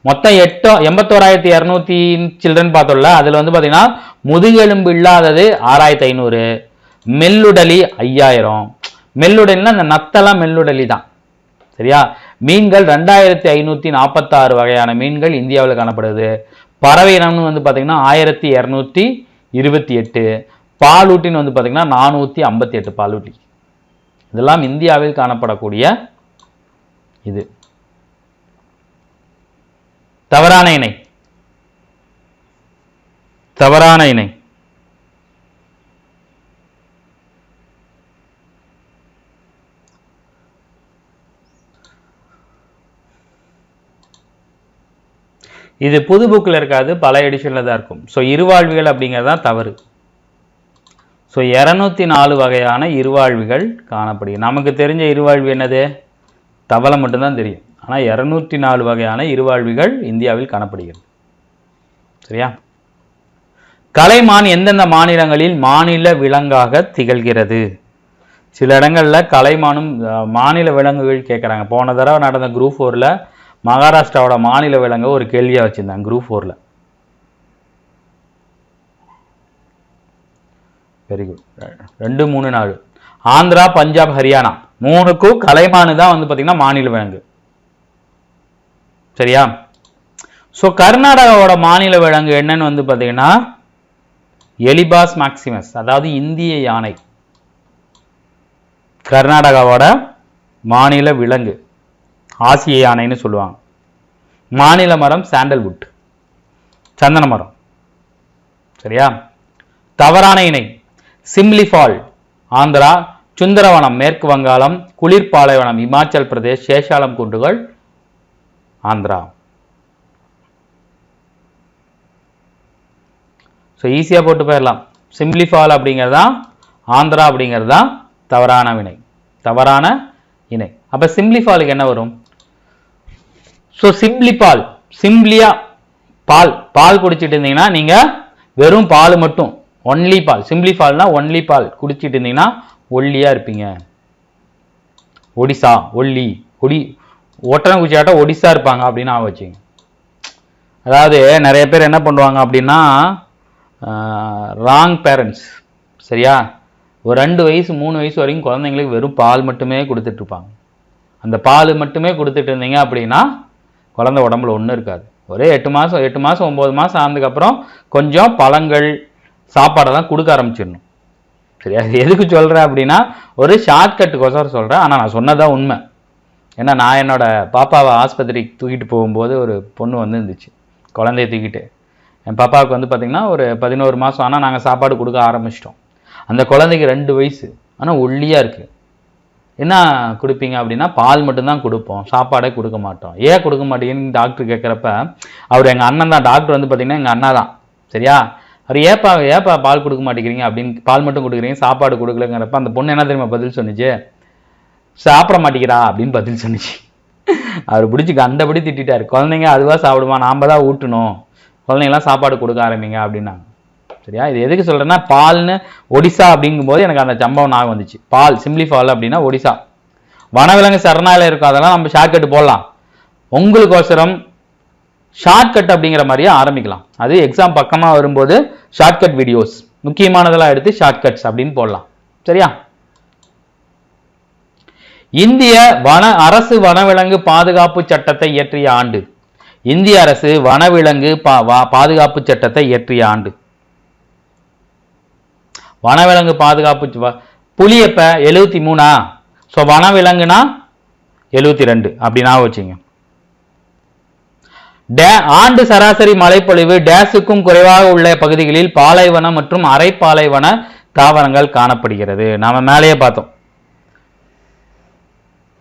மொத்தம் 81,200 சில்ட்ரன் பார்த்தோம்ல, அதில் வந்து பார்த்தீங்கன்னா முதுகெலும்பு இல்லாதது 6500, மெல்லுடலி 5000. மெல்லுடலினா அந்த நத்தெல்லாம் மெல்லுடலி தான் சரியா. மீன்கள் 2546 வகையான மீன்கள் இந்தியாவில் காணப்படுது. பறவை இனம்னு வந்து பார்த்தீங்கன்னா 1228. பாலூட்டின்னு வந்து பார்த்தீங்கன்னா 458 பாலூட்டி. இதெல்லாம் இந்தியாவில் காணப்படக்கூடிய இது. தவறான இணை. தவறான இணை. இது புது புக்கில் இருக்காது, பல எடிஷனில் தான் இருக்கும். ஸோ இருவாழ்விகள் அப்படிங்கிறது தான் தவறு. ஸோ 204 வகையான இருவாழ்விகள் காணப்படுகிறது. நமக்கு தெரிஞ்ச இருவாழ்வி என்னது? தவளை மட்டும்தான் தெரியும். ஆனால் 204 வகையான இருவாழ்விகள் இந்தியாவில் காணப்படுகிறது சரியா. கலைமான் எந்தெந்த மாநிலங்களில் மாநில விலங்காக திகழ்கிறது? சில இடங்களில் கலைமானும் மாநில விலங்குகள் கேட்குறாங்க. போன தடவை நடந்த குரூப் 4ல் மகாராஷ்டிராவோட மாநில விலங்கு ஒரு கேள்வியாக வச்சுருந்தாங்க குரூப் 4ல். Very good. 2, 3, 4. ஆந்திரா, பஞ்சாப், ஹரியானா 3க்கும் கலைமானு தான் வந்து பார்த்தீங்கன்னா மாநில விலங்கு சரியா. ஸோ கர்நாடகாவோட மாநில விலங்கு என்னன்னு வந்து பார்த்தீங்கன்னா எலிபாஸ் மேக்சிமஸ், அதாவது இந்திய யானை. கர்நாடகாவோட மாநில விலங்கு ஆசிய யானைன்னு சொல்லுவாங்க. மாநில மரம் சாண்டல்வுட், சந்தன மரம் சரியா. தவறான இணை சிம்லிஃபால் ஆந்திரா, சுந்தரவனம் மேற்கு வங்காளம், குளிர்பாலைவனம் இமாச்சல் பிரதேஷ், சேஷாலம் குன்றுகள் ஆந்திரா. ஸோ ஈஸியாக போட்டு போயிடலாம். சிம்லிஃபால் அப்படிங்கிறதா ஆந்திரா அப்படிங்கிறதா தவறான வினை, தவறான இணை. அப்போ சிம்லிஃபாலுக்கு என்ன வரும்? ஸோ சிம்லிபால், சிம்லியா பால், பால் குடிச்சிட்டு இருந்தீங்கன்னா நீங்கள் வெறும் பால் மட்டும், ஒன்லி பால். சிம்லிஃபால்னா ஒன்லி பால் குடிச்சிட்டு இருந்தீங்கன்னா ஒல்லியாக இருப்பீங்க. ஒடிசா ஒல்லி, ஒட்டனை குச்சியாட்டம் ஒடிசா இருப்பாங்க அப்படின்னு ஆக வச்சுங்க. அதாவது நிறைய பேர் என்ன பண்ணுவாங்க அப்படின்னா ராங் பேரண்ட்ஸ் சரியா. ஒரு 2 வயசு 3 வயசு வரைக்கும் குழந்தைங்களுக்கு வெறும் பால் மட்டுமே கொடுத்துட்ருப்பாங்க. அந்த பால் மட்டுமே கொடுத்துட்டு இருந்தீங்க அப்படின்னா குழந்தை உடம்புல ஒன்றும் இருக்காது. ஒரே 8 மாதம் 9 மாதம் ஆனதுக்கப்புறம் கொஞ்சம் பழங்கள் சாப்பாடெல்லாம் கொடுக்க ஆரம்பிச்சிடணும் சரியா. எதுக்கு சொல்கிறேன் அப்படின்னா ஒரு ஷார்ட்கட்டுக்கோசரம் சொல்கிறேன், ஆனால் நான் சொன்னதான் உண்மை. ஏன்னா நான் என்னோட பாப்பாவை ஆஸ்பத்திரிக்கு தூக்கிட்டு போகும்போது ஒரு பொண்ணு வந்து இருந்துச்சு குழந்தைய தூக்கிட்டு. என் பாப்பாவுக்கு வந்து பார்த்திங்கன்னா ஒரு 11 மாதம். ஆனால் நாங்கள் சாப்பாடு கொடுக்க ஆரம்பிச்சிட்டோம். அந்த குழந்தைக்கு 2 வயசு, ஆனால் ஒல்லியாக இருக்குது. என்ன கொடுப்பீங்க அப்படின்னா பால் மட்டும்தான் கொடுப்போம், சாப்பாடே கொடுக்க மாட்டோம். ஏன் கொடுக்க மாட்டீங்கன்னு டாக்டர் கேட்குறப்ப அவர் எங்கள் அண்ணன் தான். டாக்டர் வந்து பார்த்திங்கன்னா எங்கள் அண்ணா தான் சரியா. அவர் ஏப்பா பால் கொடுக்க மாட்டேங்கிறீங்க அப்படின்னு, பால் மட்டும் கொடுக்குறீங்க சாப்பாடு கொடுக்கலங்கிறப்ப அந்த பொண்ணு என்ன தெரியுமா பதில் சொன்னிச்சு? சாப்பிட மாட்டேங்கிறா அப்படின்னு பதில் சொன்னிச்சு. அவர் பிடிச்சி கண்டபடி திட்டாரு. குழந்தைங்க அதுவாக சாப்பிடுமா, நாம் தான் ஊட்டணும், குழந்தைங்களாம் சாப்பாடு கொடுக்க ஆரம்பிங்க அப்படின்னாங்க சரியா. இது எதுக்கு சொல்கிறேன்னா பால்னு ஒடிசா அப்படிங்கும்போது எனக்கு அந்த சம்பவம் ஞாபகம் வந்துச்சு. பால் சிம்லிஃபால் அப்படின்னா ஒடிசா. வனவிலங்கு சரணாலயம் இருக்கும், அதெல்லாம் நம்ம ஷார்ட்கட் போடலாம். உங்களுக்கோசரம் ஷார்ட்கட் அப்படிங்கிற மாதிரியே ஆரம்பிக்கலாம். அது எக்ஸாம் பக்கமாக வரும்போது ஷார்ட்கட் வீடியோஸ் முக்கியமானதெல்லாம் எடுத்து ஷார்ட்கட்ஸ் அப்படின்னு போடலாம் சரியா. இந்திய அரசு வனவிலங்கு பாதுகாப்பு சட்டத்தை இயற்றிய ஆண்டு. இந்திய அரசு வனவிலங்கு பாதுகாப்பு சட்டத்தை இயற்றிய ஆண்டு. வனவிலங்கு பாதுகாப்பு புலி எப்ப? 73. ஸோ வனவிலங்குனா 72 அப்படின்னா வச்சுங்க. ஆண்டு சராசரி மழைப்பொழிவு டேஸுக்கும் குறைவாக உள்ள பகுதிகளில் பாலைவனம் மற்றும் அரை பாலைவன தாவரங்கள் காணப்படுகிறது. நாம மேலேயே பார்த்தோம்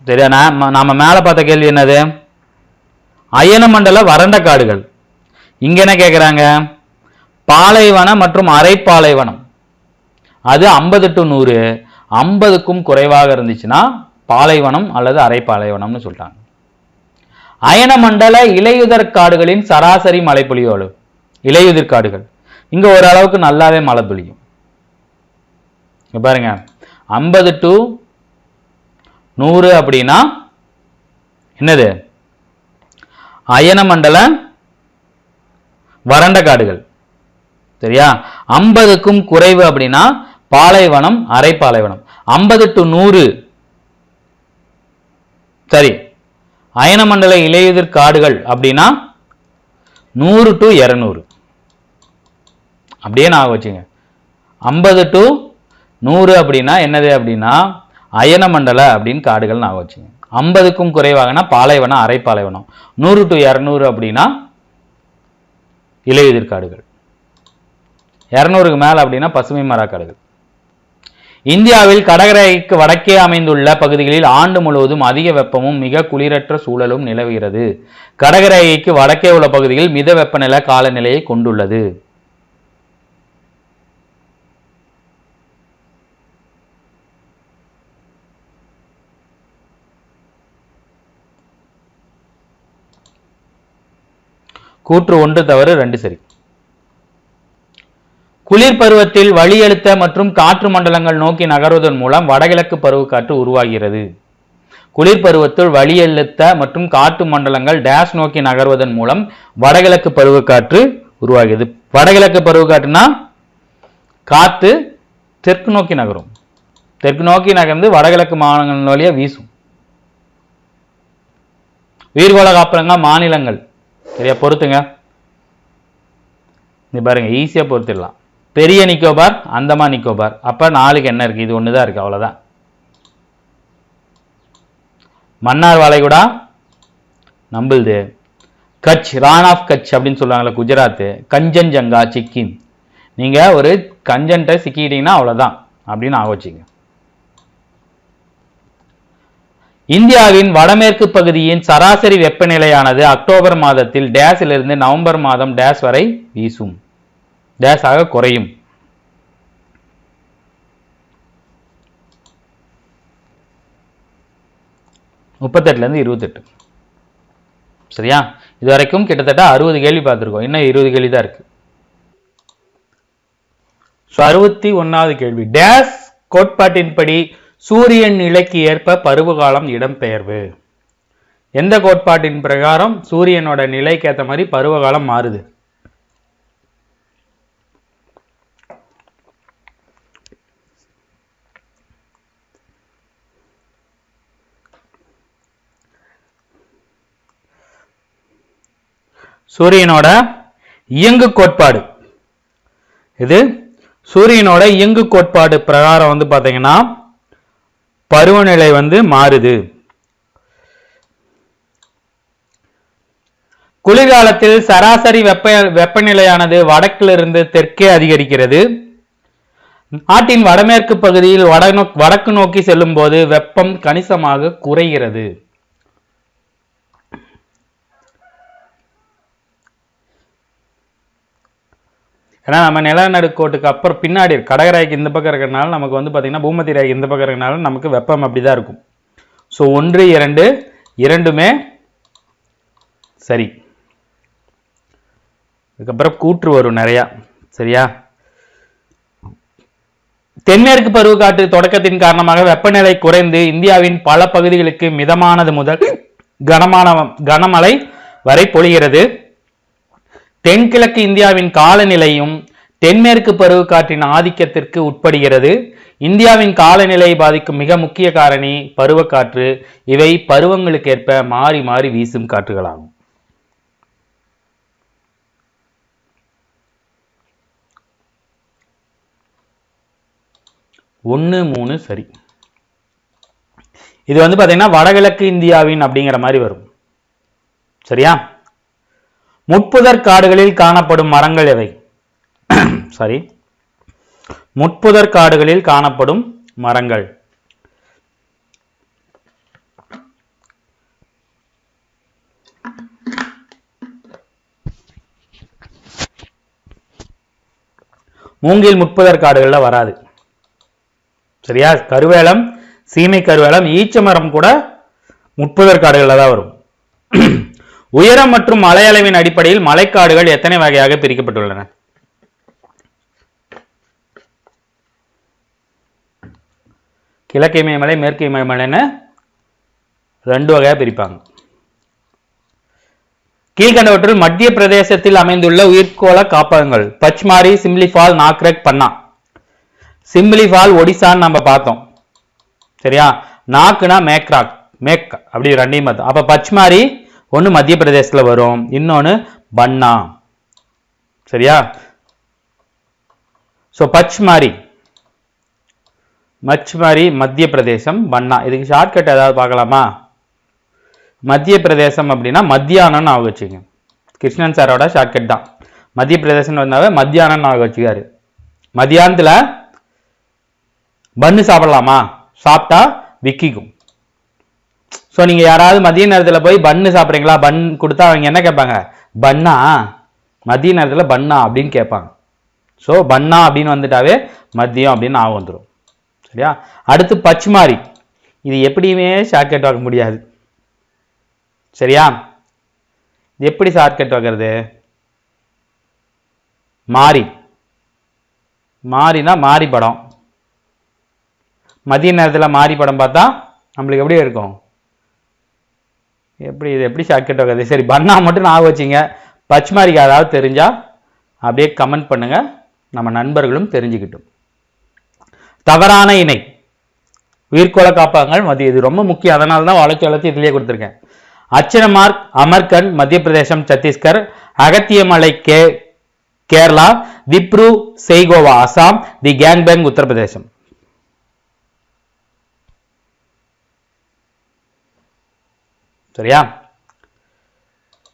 சரியா. நாம மேல பார்த்த கேள்வி என்னது? அயன மண்டல வறண்ட காடுகள். இங்க என்ன கேட்குறாங்க? பாலைவனம் மற்றும் அரைப்பாலைவனம் அது 50 to 100, 50க்கும் குறைவாக இருந்துச்சுன்னா பாலைவனம் அல்லது அரைப்பாலைவனம்னு சொல்லிட்டாங்க. அயனமண்டல இலையுதிர் காடுகளின் சராசரி மழைப்பொழிவு அளவு. இலையுதிர் காடுகள் இங்க ஓரளவுக்கு நல்லாவே மழை பொழியும். பாருங்க 50 to 100 அப்படின்னா என்னது? அயனமண்டல வறண்ட காடுகள். சரியா? 50க்கும் குறைவு அப்படின்னா பாலைவனம் அரைப்பாலைவனம். 50 to 100 சரி. அயனமண்டல இலையுதிர் காடுகள் அப்படின்னா 100 to 200 அப்படியே நான் வச்சுங்க. 50 to 100 அப்படின்னா என்னது அப்படின்னா அயனமண்டல அப்படின்னு காடுகள் நான் வச்சுங்க. 50க்கும் குறைவாகனா பாலைவனம் அரைப்பாலைவனம். 100 to 200 அப்படின்னா இலையுதிர் காடுகள். 200க்கு மேல அப்படின்னா பசுமை மரக்காடுகள். இந்தியாவில் கடற்கரைக்கு வடக்கே அமைந்துள்ள பகுதிகளில் ஆண்டு முழுவதும் அதிக வெப்பமும் மிக குளிரற்ற சூழலும் நிலவுகிறது. கடற்கரைக்கு வடக்கே உள்ள பகுதியில் மித வெப்பநிலை காலநிலையை கொண்டுள்ளது. கூற்று 1 தவறு 2 சரி. குளிர் பருவத்தில் வளியழுத்த மற்றும் காற்று மண்டலங்கள் நோக்கி நகர்வதன் மூலம் வடகிழக்கு பருவக்காற்று உருவாகிறது. குளிர் பருவத்தில் வளியழுத்த மற்றும் காற்று மண்டலங்கள் டேஷ் நோக்கி நகர்வதன் மூலம் வடகிழக்கு பருவக்காற்று உருவாகிறது. வடகிழக்கு பருவக்காற்றுனா காற்று தெற்கு நோக்கி நகரும். தெற்கு நோக்கி நகர்ந்து வடகிழக்கு மாநிலங்கள் வழியா வீசும். உயிர்கோள காப்பகங்க மாநிலங்கள் சரியா பொறுத்துங்க. பாருங்க ஈஸியா பொறுத்திடலாம். பெரிய நிக்கோபார், அந்தமான் நிக்கோபார். அப்ப 4க்கு என்ன இருக்கு? இது ஒண்ணுதான் இருக்கு, அவ்வளவுதான். மன்னார் வளைகுடா நம்புது. கட்ச், ரான் ஆஃப் கட்ச் அப்படின்னு சொல்லுவாங்கல்ல குஜராத். கஞ்சன்ஜங்கா சிக்கிம். நீங்க ஒரு கஞ்சன்ட்ட சிக்கிட்டீங்கன்னா அவ்வளவுதான் அப்படின்னு ஆகச்சிங்க. இந்தியாவின் வடமேற்கு பகுதியின் சராசரி வெப்பநிலையானது அக்டோபர் மாதத்தில் டேஸிலிருந்து நவம்பர் மாதம் டேஸ் வரை வீசும். டேஸ் ஆக குறையும். இருந்து 28. சரியா? இதுவரைக்கும் கிட்டத்தட்ட 60 கேள்வி பார்த்திருக்கோம். இன்னும் 20 கேள்வி தான் இருக்கு. 61வது கேள்வி. டேஸ் கோட்பாட்டின்படி சூரியன் நிலைக்கு ஏற்ப பருவகாலம் இடம்பெயர்வு. எந்த கோட்பாட்டின் பிரகாரம் சூரியனோட நிலைக்கு ஏற்ற மாதிரி பருவகாலம் மாறுது? சூரியனோட இயங்கு கோட்பாடு. இது சூரியனோட இயங்கு கோட்பாடு பிரகாரம் வந்து பாத்தீங்கன்னா பருவநிலை வந்து மாறுது. குளிர்காலத்தில் சராசரி வெப்பநிலையானது வடக்கிலிருந்து தெற்கே அதிகரிக்கிறது. நாட்டின் வடமேற்கு பகுதியில் வடக்கு நோக்கி செல்லும் போது வெப்பம் கணிசமாக குறைகிறது. ஏன்னா நம்ம நிலநடுக்கோட்டுக்கு அப்புறம் பின்னாடி கடகராய்க்கு இந்த பக்கம் இருக்கிறதுனால நமக்கு வந்து பார்த்தீங்கன்னா பூமத்திய ரேகை இந்த பக்கம் இருக்கிறதுனால நமக்கு வெப்பம் அப்படிதான் இருக்கும். ஸோ 1, 2 இரண்டுமே சரி. அதுக்கப்புறம் கூற்று வரும் நிறையா. சரியா? தென்மேற்கு பருவக்காற்று தொடக்கத்தின் காரணமாக வெப்பநிலை குறைந்து இந்தியாவின் பல பகுதிகளுக்கு மிதமானது முதல் கனமழை வரை பொழிகிறது. தென்கிழக்கு இந்தியாவின் காலநிலையும் தென்மேற்கு பருவக்காற்றின் ஆதிக்கத்திற்கு உட்படுகிறது. இந்தியாவின் காலநிலையை பாதிக்கும் மிக முக்கிய காரணி பருவக்காற்று. இவை பருவங்களுக்கு ஏற்ப மாறி மாறி வீசும் காற்றுகளாகும். ஒன்று 3 சரி. இது வந்து பாத்தீங்கன்னா வடகிழக்கு இந்தியாவின் அப்படிங்கிற மாதிரி வரும். சரியா? முட்புதர் காடுகளில் காணப்படும் மரங்கள் எவை? சாரி, முட்புதர் காடுகளில் காணப்படும் மரங்கள். மூங்கில் முட்புதர் காடுகள்ல வராது. சரியா? கருவேலம், சீமை கருவேலம், ஈச்சமரம் கூட முட்புதர் காடுகள்ல தான் வரும். உயரம் மற்றும் மலை அளவின் அடிப்படையில் மலைக்காடுகள் எத்தனை வகையாக பிரிக்கப்பட்டுள்ளன? கிழக்கு இமயமலை, மேற்கு இமயமலைன்னு 2 வகையா பிரிப்பாங்க. கீழ்கண்டவற்றில் மத்திய பிரதேசத்தில் அமைந்துள்ள உயிர்கோள காப்பகங்கள். பச்மாரி, சிம்லிபால், நாக்ரெக், பன்னா. சிம்லிபால் ஒடிசான்னு நம்ம பார்த்தோம். சரியா? நாக்குனா மேக்ராக், மேக் அப்படி 2ஐயும் பார்த்தோம். அப்ப பச்மாரி ஒன்னு மத்திய பிரதேசத்துல வரும், இன்னொன்னு பன்னா. சரியா? சோ பச்மாரி மத்திய பிரதேசம், பன்னா. இதுக்கு ஷார்ட்கட் ஏதாவது பார்க்கலாமா? மத்திய பிரதேசம் அப்படின்னா மத்தியானம் ஆக வச்சுங்க. கிருஷ்ணன் சாரோட ஷார்ட்கட் தான். மத்திய பிரதேசம் வந்தாவே மத்தியானம் ஆக வச்சுக்காரு. மத்தியானத்துல பன்னு சாப்பிடலாமா? சாப்பிட்டா விக்கிக்கும். ஸோ நீங்க யாராவது மதிய நேரத்தில் போய் பன்னு சாப்பிட்றீங்களா, பன் கொடுத்தா அவங்க என்ன கேட்பாங்க? பன்னா, மதிய நேரத்தில் பன்னா அப்படின்னு கேட்பாங்க. ஸோ பன்னா அப்படின்னு வந்துட்டாவே மதியம் அப்படின்னு ஆக வந்துடும். சரியா? அடுத்து பச்மாரி. இது எப்படியுமே ஷார்ட்கட் வாங்க முடியாது. சரியா? இது எப்படி ஷார்ட்கட் வைக்கிறது? மாறினா மாறி படம். மதிய நேரத்தில் மாறி படம் பார்த்தா நம்மளுக்கு எப்படி இருக்கும்? இது எப்படி ஷார்ட்கட் வைக்கிறது? சரி, பன்னா மட்டும் நான் வச்சிங்க. பச்மாரிக்கு ஏதாவது தெரிஞ்சா அப்படியே கமெண்ட் பண்ணுங்க, நம்ம நண்பர்களும் தெரிஞ்சுக்கிட்டும். தவறான இணை உயிர்கோள காப்பகங்கள் மத்திய, இது ரொம்ப முக்கியம். அதனால தான் வளர்ச்சி இதுலயே கொடுத்துருக்கேன். அச்சனமார்க் அமர்கண்ட் மத்திய பிரதேசம் சத்தீஸ்கர், அகத்தியமலை கேரளா, திப்ரு செய்கோவா அசாம், தி கேங்பேங் உத்தரப்பிரதேசம். சரியா?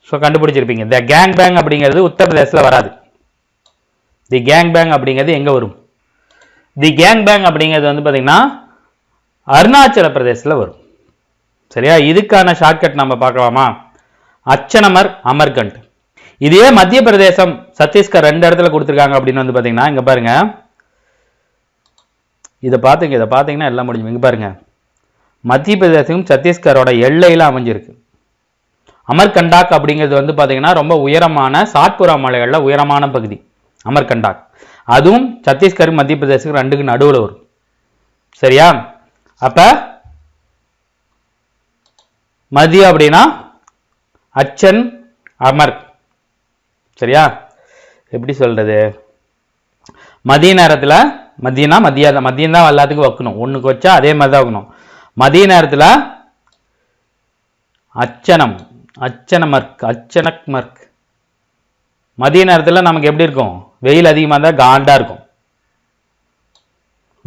ஸோ கண்டுபிடிச்சிருப்பீங்க. தி கேங்பேங் அப்படிங்கிறது உத்தரப்பிரதேசத்தில் வராது. தி கேங்பேங் அப்படிங்கிறது எங்க வரும்? தி கேங்பேங் அப்படிங்கிறது வந்து பார்த்தீங்கன்னா அருணாச்சல பிரதேசத்தில் வரும். சரியா? இதுக்கான ஷார்ட்கட் நம்ம பார்க்கலாமா? அச்சனமர் அமர்கண்ட். இதே மத்திய பிரதேசம் சத்தீஸ்கர் 2 இடத்துல கொடுத்துருக்காங்க அப்படின்னு வந்து பார்த்தீங்கன்னா இங்க பாருங்க, இதை பார்த்தீங்கன்னா எல்லாம் முடிஞ்சு. இங்க பாருங்க, மத்திய பிரதேசம் சத்தீஸ்கரோட எல்லையில அமைஞ்சிருக்கு. அமர்கண்டாக் அப்படிங்கிறது வந்து பார்த்தீங்கன்னா ரொம்ப உயரமான சாத்புரா மலைகளில் உயரமான பகுதி அமர்கண்டாக். அதுவும் சத்தீஸ்கர் மத்திய பிரதேசத்துக்கு 2க்கு நடுவில் வரும். சரியா? அப்ப மதிய அப்படின்னா அச்சன் அமர். சரியா? எப்படி சொல்றது? மதிய நேரத்தில் மதியம் தான் எல்லாத்துக்கும் வைக்கணும். ஒன்றுக்கு வச்சா அதே மாதிரி தான் வைக்கணும். மதிய நேரத்தில் அச்சனமர்க். மதிய நேரத்தில் நமக்கு எப்படி இருக்கும்? வெயில் அதிகமாக இருந்தால் காண்டா இருக்கும்.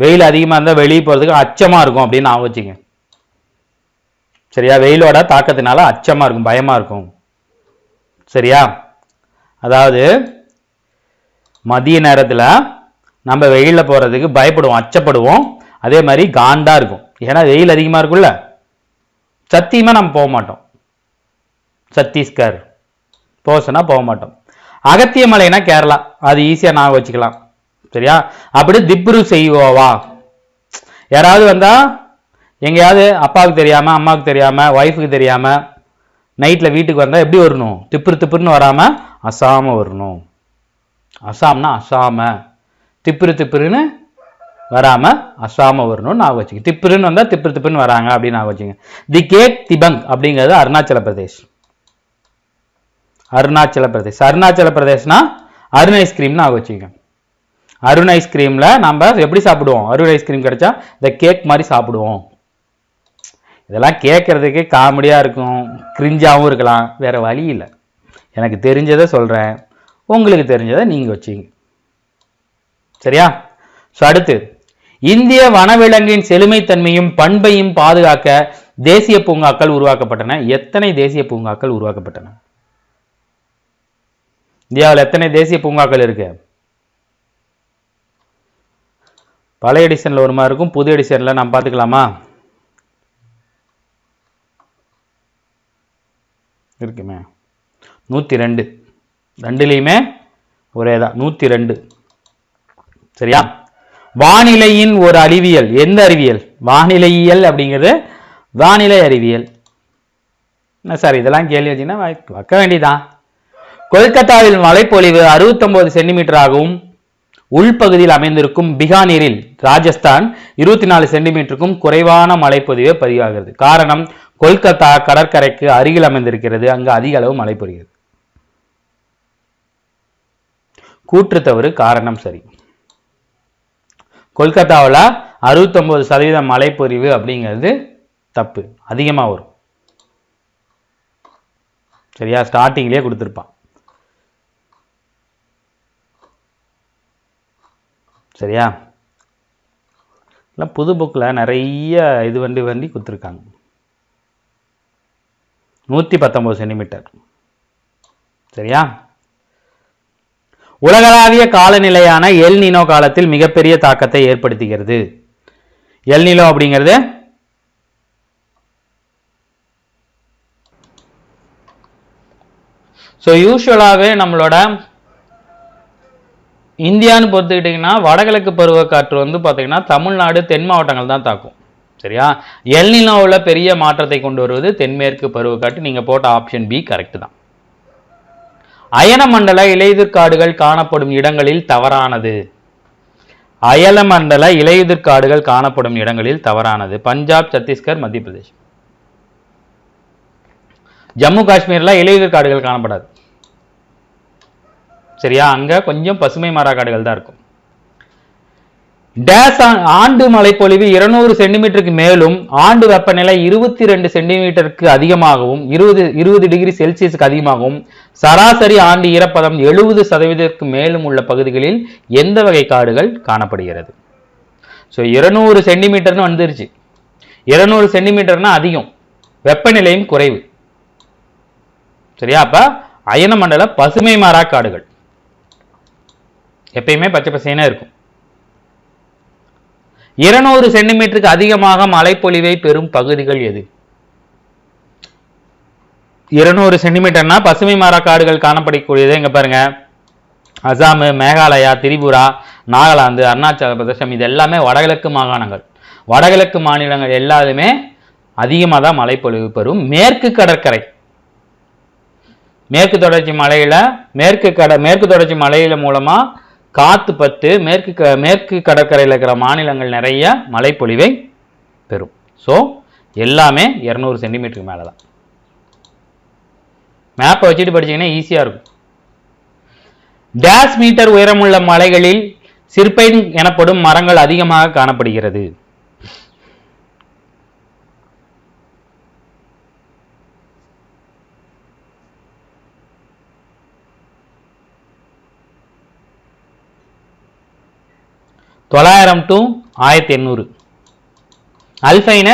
வெயில் அதிகமாக இருந்தால் வெளியே போகிறதுக்கு அச்சமா இருக்கும் அப்படின்னு நான் வச்சுங்க. சரியா? வெயிலோட தாக்கத்தினால அச்சமா இருக்கும், பயமா இருக்கும். சரியா? அதாவது மதிய நேரத்தில் நம்ம வெயிலில் போறதுக்கு பயப்படுவோம், அச்சப்படுவோம். அதே மாதிரி காண்டா இருக்கும். ஏன்னா வெயில் அதிகமாக இருக்குல்ல. சத்தியமா நம்ம போக மாட்டோம். சத்தீஸ்கர் போசனா போக மாட்டோம். அகத்தியமலைனா கேரளா, அது ஈஸியா நான் வச்சுக்கலாம். சரியா? அப்படி திப்ரு செய்வோவா. யாராவது வந்தா எங்கேயாவது அப்பாவுக்கு தெரியாம, அம்மாவுக்கு தெரியாம, ஒய்ஃபுக்கு தெரியாம நைட்ல வீட்டுக்கு வந்தா எப்படி வரணும்? திப்புன்னு வராம அசாம வரணும். அசாம்னா அசாம, திப்புன்னு வராம அசாம வரணும் நான் வச்சுக்க. திப்புன்னு வந்தா திப்புன்னு வராங்க அப்படின்னு நான் வச்சுங்க. தி கேட் திபங் அப்படிங்கிறது அருணாச்சல பிரதேஷ்னா அருண் ஐஸ்கிரீம்னு நான் வச்சுக்க. அருண் ஐஸ்கிரீம்ல நம்ம எப்படி சாப்பிடுவோம்? அருண் ஐஸ்கிரீம் கிடைச்சா இந்த கேக் மாதிரி சாப்பிடுவோம். இதெல்லாம் கேட்கறதுக்கு காமெடியா இருக்கும், கிரிஞ்சாவும் இருக்கலாம். வேற வழி இல்லை. எனக்கு தெரிஞ்சதை சொல்றேன், உங்களுக்கு தெரிஞ்சதை நீங்க வச்சுங்க. சரியா? அடுத்து, இந்திய வனவிலங்கின் செழுமைத்தன்மையும் பண்பையும் பாதுகாக்க தேசிய பூங்காக்கள் உருவாக்கப்பட்டன. எத்தனை தேசிய பூங்காக்கள் உருவாக்கப்பட்டன? இந்தியாவில் எத்தனை தேசிய பூங்காக்கள் இருக்கு? பழைய எடிஷன்ல ஒரு மாதிரி இருக்கும், புது எடிஷன்ல நாம் பார்த்துக்கலாமா? இருக்குமே 102. ரெண்டுலையுமே ஒரே தான் 102. சரியா? வானிலையின் ஒரு அறிவியல். எந்த அறிவியல்? வானிலையியல் அப்படிங்கிறது வானிலை அறிவியல். சார் இதெல்லாம் கேள்வி வச்சுன்னா வைக்க வேண்டியதான். கொல்கத்தாவில் மழைப்பொழிவு 69 சென்டிமீட்டராகவும் உள்பகுதியில் அமைந்திருக்கும் பிகானீரில் ராஜஸ்தான் 24 சென்டிமீட்டருக்கும் குறைவான மழைப்பொழிவே பதிவாகிறது. காரணம், கொல்கத்தா கடற்கரைக்கு அருகில் அமைந்திருக்கிறது. அங்கு அதிக அளவு மழை பொழிகிறது. கூற்று தவறு, காரணம் சரி. கொல்கத்தாவில் 69% மழைப்பொழிவு அப்படிங்கிறது தப்பு, அதிகமாக வரும். சரியா? ஸ்டார்டிங்லேயே கொடுத்துருப்பான். சரியா? புது புக்கில் நிறைய இது வண்டி கொடுத்துருக்காங்க. 119 சென்டிமீட்டர். சரியா? உலகளாவிய காலநிலையான எல் நீனோ காலத்தில் மிகப்பெரிய தாக்கத்தை ஏற்படுத்துகிறது. எல் நீனோ அப்படிங்கிறது யூஸ்வலாகவே நம்மளோட இந்தியான்னு பொறுத்துக்கிட்டிங்கன்னா வடகிழக்கு பருவக்காற்று பார்த்தீங்கன்னா தமிழ்நாடு தென் மாவட்டங்கள் தான் தாக்கும். சரியா? எல் நீனோவில் பெரிய மாற்றத்தை கொண்டு வருவது தென்மேற்கு பருவக்காற்று. நீங்கள் போட்ட ஆப்ஷன் பி கரெக்ட் தான். அயனமண்டல இலையுதிர்காடுகள் காணப்படும் இடங்களில் தவறானது. அயனமண்டல இலையுதிர்காடுகள் காணப்படும் இடங்களில் தவறானது. பஞ்சாப், சத்தீஸ்கர், மத்திய பிரதேஷ். ஜம்மு காஷ்மீர்ல இலையுதிர்காடுகள் காணப்படாது. சரியா? அங்க கொஞ்சம் பசுமை மர காடுகள் தான் இருக்கும். டேஸ் ஆண்டு மழைப்பொழிவு 200 சென்டிமீட்டருக்கு மேலும் ஆண்டு வெப்பநிலை 22 சென்டிமீட்டருக்கு அதிகமாகவும் 20 டிகிரி செல்சியஸுக்கு அதிகமாகவும் சராசரி ஆண்டு ஈரப்பதம் 70% மேலும் உள்ள பகுதிகளில் எந்த வகை காடுகள் காணப்படுகிறது? 200 சென்டிமீட்டர்னு வந்துருச்சு. 200 சென்டிமீட்டர்னா அதிகம், வெப்பநிலையும் குறைவு. சரியா? அப்ப அயனமண்டல பசுமை மாறா காடுகள் எப்பயுமே பச்சை பசையா இருக்கும். 200 சென்டிமீட்டருக்கு அதிகமாக மழைப்பொழிவை பெறும் பகுதிகள் எது? 200 சென்டிமீட்டர்னா பசுமை மாறா காடுகள் காணப்படக்கூடியது எங்க பாருங்க, அசாம், மேகாலயா, திரிபுரா, நாகாலாந்து, அருணாச்சல பிரதேசம். இது எல்லாமே வடகிழக்கு மாகாணங்கள். வடகிழக்கு மாநிலங்கள் எல்லாருமே அதிகமாக தான் மழைப்பொழிவு பெறும். மேற்கு கடற்கரை, மேற்கு தொடர்ச்சி மலையில மேற்கு தொடர்ச்சி மலையில மூலமா காத்து பட்டு மேற்கு கடற்கரையில் இருக்கிற மாநிலங்கள் நிறைய மழைப்பொழிவை பெறும். ஸோ எல்லாமே 200 சென்டிமீட்டருக்கு மேலே தான். மேப்பை வச்சுட்டு படிச்சீங்கன்னா ஈஸியாக இருக்கும். டேஸ் மீட்டர் உயரமுள்ள மலைகளில் சிற்பைன் எனப்படும் மரங்கள் அதிகமாக காணப்படுகிறது. $900 to 1800. அல்பைன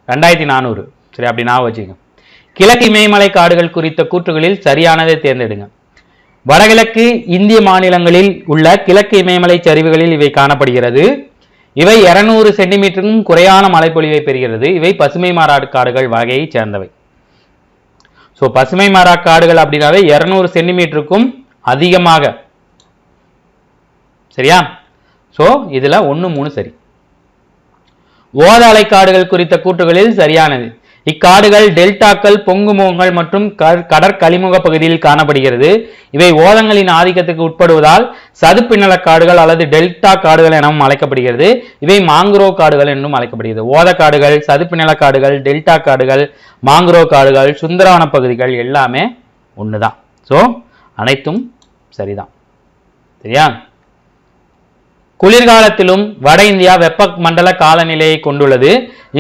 2400. சரி, அப்படி நான் வச்சுக்கோங்க. கிழக்கு இமயமலை காடுகள் குறித்த கூற்றுகளில் சரியானதை தேர்ந்தெடுங்க. வடகிழக்கு இந்திய மாநிலங்களில் உள்ள கிழக்கு இமயமலை சரிவுகளில் இவை காணப்படுகிறது. இவை 200 சென்டிமீட்டருக்கும் குறையான மழைப்பொழிவை பெறுகிறது. இவை பசுமை மாறா காடுகள் வகையை சேர்ந்தவை. ஸோ பசுமை மாறா காடுகள் அப்படின்னாவே 200 சென்டிமீட்டருக்கும் அதிகமாக. சரியா? ஸோ இதில் 1, 3 சரி. ஓதாலை காடுகள் குறித்த கூற்றுகளில் சரியானது. இக்காடுகள் டெல்டாக்கள், பொங்குமுகங்கள் மற்றும் கடற்கழிமுக பகுதியில் காணப்படுகிறது. இவை ஓதங்களின் ஆதிக்கத்துக்கு உட்படுவதால் சதுப்பு நில காடுகள் அல்லது டெல்டா காடுகள் எனவும் அழைக்கப்படுகிறது. இவை மாங்குரோவ் காடுகள் என்றும் அழைக்கப்படுகிறது. ஓத காடுகள், சதுப்பு நில காடுகள், டெல்டா காடுகள், மாங்குரோவ் காடுகள், சுந்தரவன பகுதிகள் எல்லாமே ஒண்ணுதான். ஸோ அனைத்தும் சரிதான். சரியா? குளிர்காலத்திலும் வட இந்தியா வெப்ப மண்டல காலநிலையை கொண்டுள்ளது.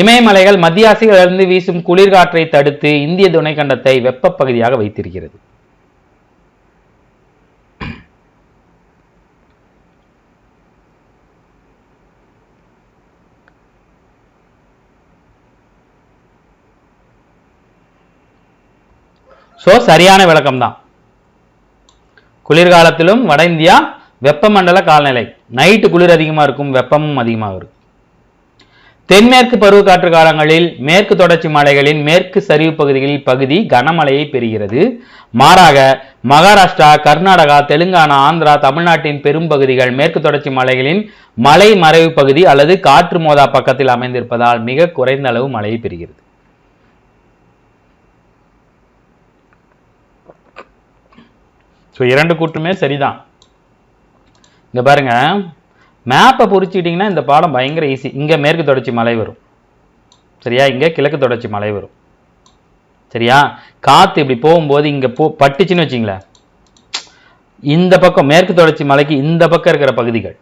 இமயமலைகள் மத்திய ஆசியாவிலிருந்து வீசும் குளிர்காற்றை தடுத்து இந்திய துணைக்கண்டத்தை வெப்ப பகுதியாக வைத்திருக்கிறது. சோ சரியான விளக்கம் தான். குளிர்காலத்திலும் வட இந்தியா வெப்பமண்டல காலநிலை. நைட்டு குளிர் அதிகமாக இருக்கும், வெப்பமும் அதிகமாக இருக்கும். தென்மேற்கு பருவக்காற்று காலங்களில் மேற்கு தொடர்ச்சி மலைகளின் மேற்கு சரிவு பகுதிகளில் பகுதி கனமழையை பெறுகிறது. மாறாக மகாராஷ்டிரா, கர்நாடகா, தெலுங்கானா, ஆந்திரா, தமிழ்நாட்டின் பெரும் பகுதிகள் மேற்கு தொடர்ச்சி மலைகளின் மலை மறைவு பகுதி அல்லது காற்று மோதா பக்கத்தில் அமைந்திருப்பதால் மிக குறைந்த அளவு மழையை பெறுகிறது. இரண்டு கூற்றுமே சரிதான். இங்க பாருங்க, மேப்பை பொறிச்சிட்டிங்கன்னா இந்த பாடம் பயங்கர ஈஸி. இங்க மேற்கு தொடர்ச்சி மலை வரும், சரியா? இங்க கிழக்கு தொடர்ச்சி மலை வரும், சரியா? காத்து இப்படி போகும்போது இங்க பட்டுச்சுன்னு வச்சிங்களேன், இந்த பக்கம் மேற்கு தொடர்ச்சி மலைக்கு இந்த பக்கம் இருக்கிற பகுதிகள்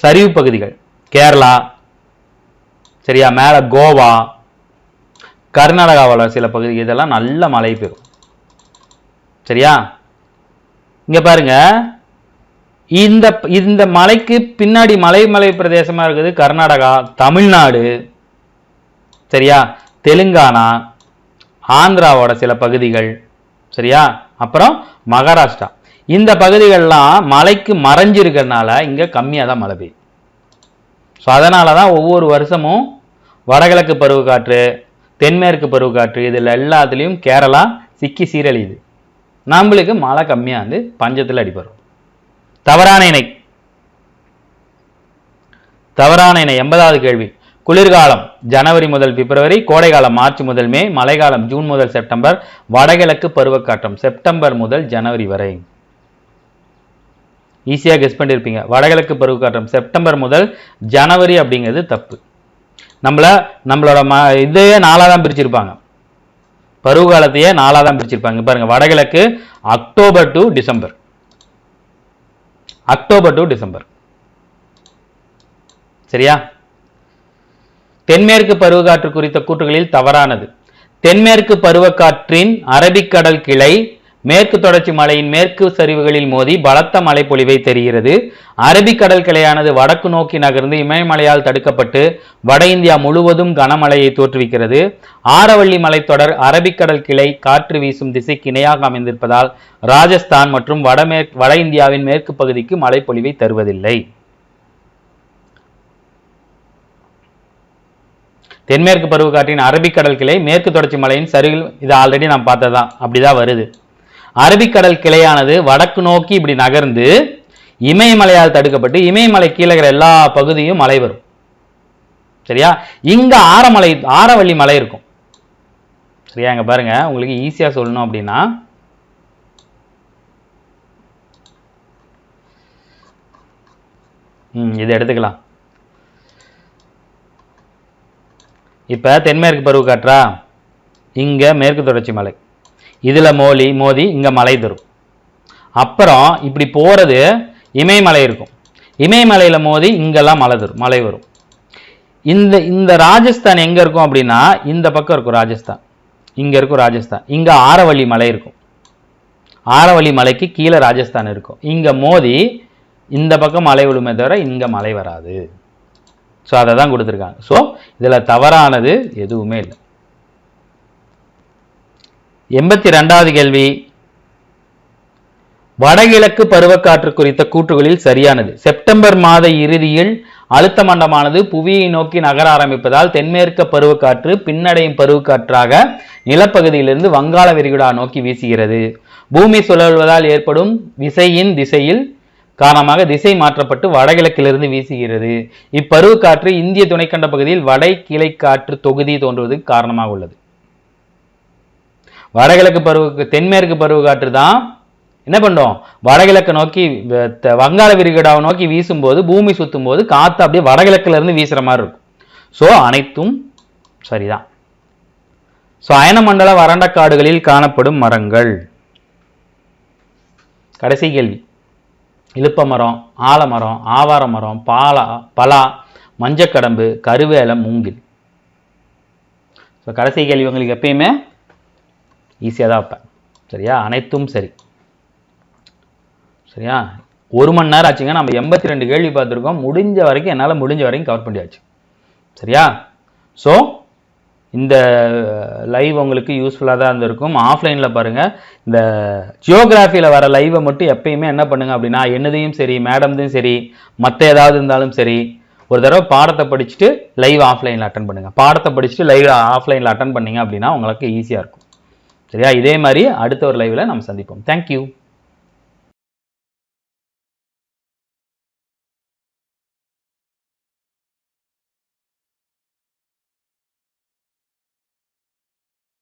சரிவு பகுதிகள், கேரளா, சரியா, மேல கோவா, கர்நாடகாவில் சில பகுதி, இதெல்லாம் நல்ல மழை பெறும், சரியா? இங்க பாருங்க, இந்த மலைக்கு பின்னாடி மலை பிரதேசமா இருக்குது கர்நாடகா, தமிழ்நாடு, சரியா, தெலுங்கானா, ஆந்திராவோட சில பகுதிகள், சரியா, அப்புறம் மகாராஷ்டிரா. இந்த பகுதிகள்லாம் மலைக்கு மறைஞ்சிருக்கிறதுனால இங்க கம்மியாக தான் மழை பெய்யும். ஸோ அதனால தான் ஒவ்வொரு வருஷமும் வடகிழக்கு பருவக்காற்று, தென்மேற்கு பருவக்காற்று, இதில் எல்லாத்துலேயும் கேரளா சிக்கி சீரழியுது. நம்மளுக்கு மழை கம்மியாக வந்து பஞ்சத்தில் அடிபடும். தவறான இணை. 80வது கேள்வி. குளிர்காலம் ஜனவரி முதல் பிப்ரவரி, கோடைகாலம் மார்ச் முதல் மே, மழைக்காலம் ஜூன் முதல் செப்டம்பர், வடகிழக்கு பருவக்காற்றம் செப்டம்பர் முதல் ஜனவரி வரை. ஈஸியா கெஸ் பண்ணிருப்பீங்க. வடகிழக்கு பருவக்காற்றம் செப்டம்பர் முதல் ஜனவரி அப்படிங்கிறது தப்பு. நம்மளோட இதையே 4 தான் பிரிச்சிருப்பாங்க, பருவகாலத்தையே 4 தான் பிரிச்சிருப்பாங்க. பாருங்க, வடகிழக்கு அக்டோபர் டு டிசம்பர், சரியா? தென்மேற்கு பருவக்காற்று குறித்த கூற்றுகளில் தவறானது. தென்மேற்கு பருவக்காற்றின் அரபிக்கடல் கிளை மேற்கு தொடர்ச்சி மலையின் மேற்கு சரிவுகளில் மோதி பலத்த மழை பொழிவை தெரிகிறது. அரபிக்கடல் கிளையானது வடக்கு நோக்கி நகர்ந்து இமயமலையால் தடுக்கப்பட்டு வட இந்தியா முழுவதும் கனமழையை தோற்றுவிக்கிறது. ஆரவள்ளி மலைத்தொடர் அரபிக்கடல் கிளை காற்று வீசும் திசைக்கு இணையாக அமைந்திருப்பதால் ராஜஸ்தான் மற்றும் வட இந்தியாவின் மேற்கு பகுதிக்கு மழை பொழிவை தருவதில்லை. தென்மேற்கு பருவக்காற்றின் அரபிக்கடல் கிளை மேற்கு தொடர்ச்சி மலையின் சரிவில், இது ஆல்ரெடி நாம் பார்த்ததான், அப்படிதான் வருது. அரபிக்கடல் கிளையானது வடக்கு நோக்கி இப்படி நகர்ந்து இமயமலையால் தடுக்கப்பட்டு இமயமலை கீழே இருக்கிற எல்லா பகுதியும் மழை வரும், சரியா? இங்க ஆரவள்ளி மலை இருக்கும், சரியா? இங்க பாருங்க, உங்களுக்கு ஈஸியா சொல்லணும் அப்படின்னா, இதை எடுத்துக்கலாம். இப்ப தென்மேற்கு பருவக்காற்றா, இங்க மேற்கு தொடர்ச்சி மலை, இதுல மோதி இங்க மலை தரும். அப்புறம் இப்படி போறது இமயமலை இருக்கும், இமயமலையில மோதி இங்கெல்லாம் மலை வரும். இந்த ராஜஸ்தான் எங்க இருக்கும் அப்படின்னா, இந்த பக்கம் இருக்கும் ராஜஸ்தான், இங்க இருக்கும் ராஜஸ்தான். இங்க ஆரவள்ளி மலை இருக்கும், ஆரவள்ளி மலைக்கு கீழே ராஜஸ்தான் இருக்கும். இங்க மோதி இந்த பக்கம் மலை விழுமே தவிர இங்க மலை வராது. ஸோ அதை தான் கொடுத்துருக்காங்க. ஸோ இதில் தவறானது எதுவுமே இல்லை. 82வது கேள்வி. வடகிழக்கு பருவக்காற்று குறித்த கூற்றுகளில் சரியானது. செப்டம்பர் மாத இறுதியில் அழுத்த மண்டலமானது புவியை நோக்கி நகர ஆரம்பிப்பதால் தென்மேற்கு பருவக்காற்று பின்னடையும் பருவக்காற்றாக நிலப்பகுதியிலிருந்து வங்காள விரிகுடா நோக்கி வீசுகிறது. பூமி சுழல்வதால் ஏற்படும் விசையின் திசையில் காரணமாக திசை மாற்றப்பட்டு வடகிழக்கிலிருந்து வீசுகிறது. இப்பருவக்காற்று இந்திய துணைக்கண்ட பகுதியில் வட கிளை காற்று தொகுதி தோன்றுவதற்கு காரணமாக உள்ளது. வடகிழக்கு தென்மேற்கு பருவக்காற்று தான் என்ன பண்ணும், வடகிழக்கு நோக்கி வங்காள விரிகுடாவை நோக்கி வீசும்போது பூமி சுத்தும் போது காத்து அப்படியே வடகிழக்குல இருந்து வீசுற மாதிரி இருக்கும். ஸோ அனைத்தும் சரிதான். ஸோ அயனமண்டல வறண்ட காடுகளில் காணப்படும் மரங்கள். கடைசி கேள்வி. இலுப்ப மரம், ஆலமரம், ஆவார மரம், பலா, மஞ்சக்கடம்பு, கருவேலம், மூங்கில். ஸோ கடைசி கேள்வி உங்களுக்கு எப்பயுமே ஈஸியாக தான் வைப்பேன், சரியா? அனைத்தும் சரி, சரியா? 1 மணி நேரம் ஆச்சுங்க. நம்ம 82 கேள்வி பார்த்துருக்கோம். என்னால் முடிஞ்ச வரைக்கும் கவர் பண்ணியாச்சு, சரியா? ஸோ இந்த லைவ் உங்களுக்கு யூஸ்ஃபுல்லாக தான் இருந்திருக்கும். ஆஃப்லைனில் பாருங்கள். இந்த ஜியோகிராஃபியில் வர லைவை மட்டும் எப்பயுமே என்ன பண்ணுங்க அப்படின்னா, என்னதையும் சரி, மேடம்தையும் சரி, மற்ற ஏதாவது இருந்தாலும் சரி, ஒரு தடவை பாடத்தை படிச்சுட்டு லைவ் ஆஃப்லைனில் அட்டன் பண்ணுங்கள். பாடத்தை படிச்சுட்டு லைவ் ஆஃப்லைனில் அட்டன் பண்ணீங்க அப்படின்னா உங்களுக்கு ஈஸியாக இருக்கும். சரியா? இதே மாதிரி அடுத்த ஒரு லைவில் நம்ம சந்திப்போம். தேங்க்யூ.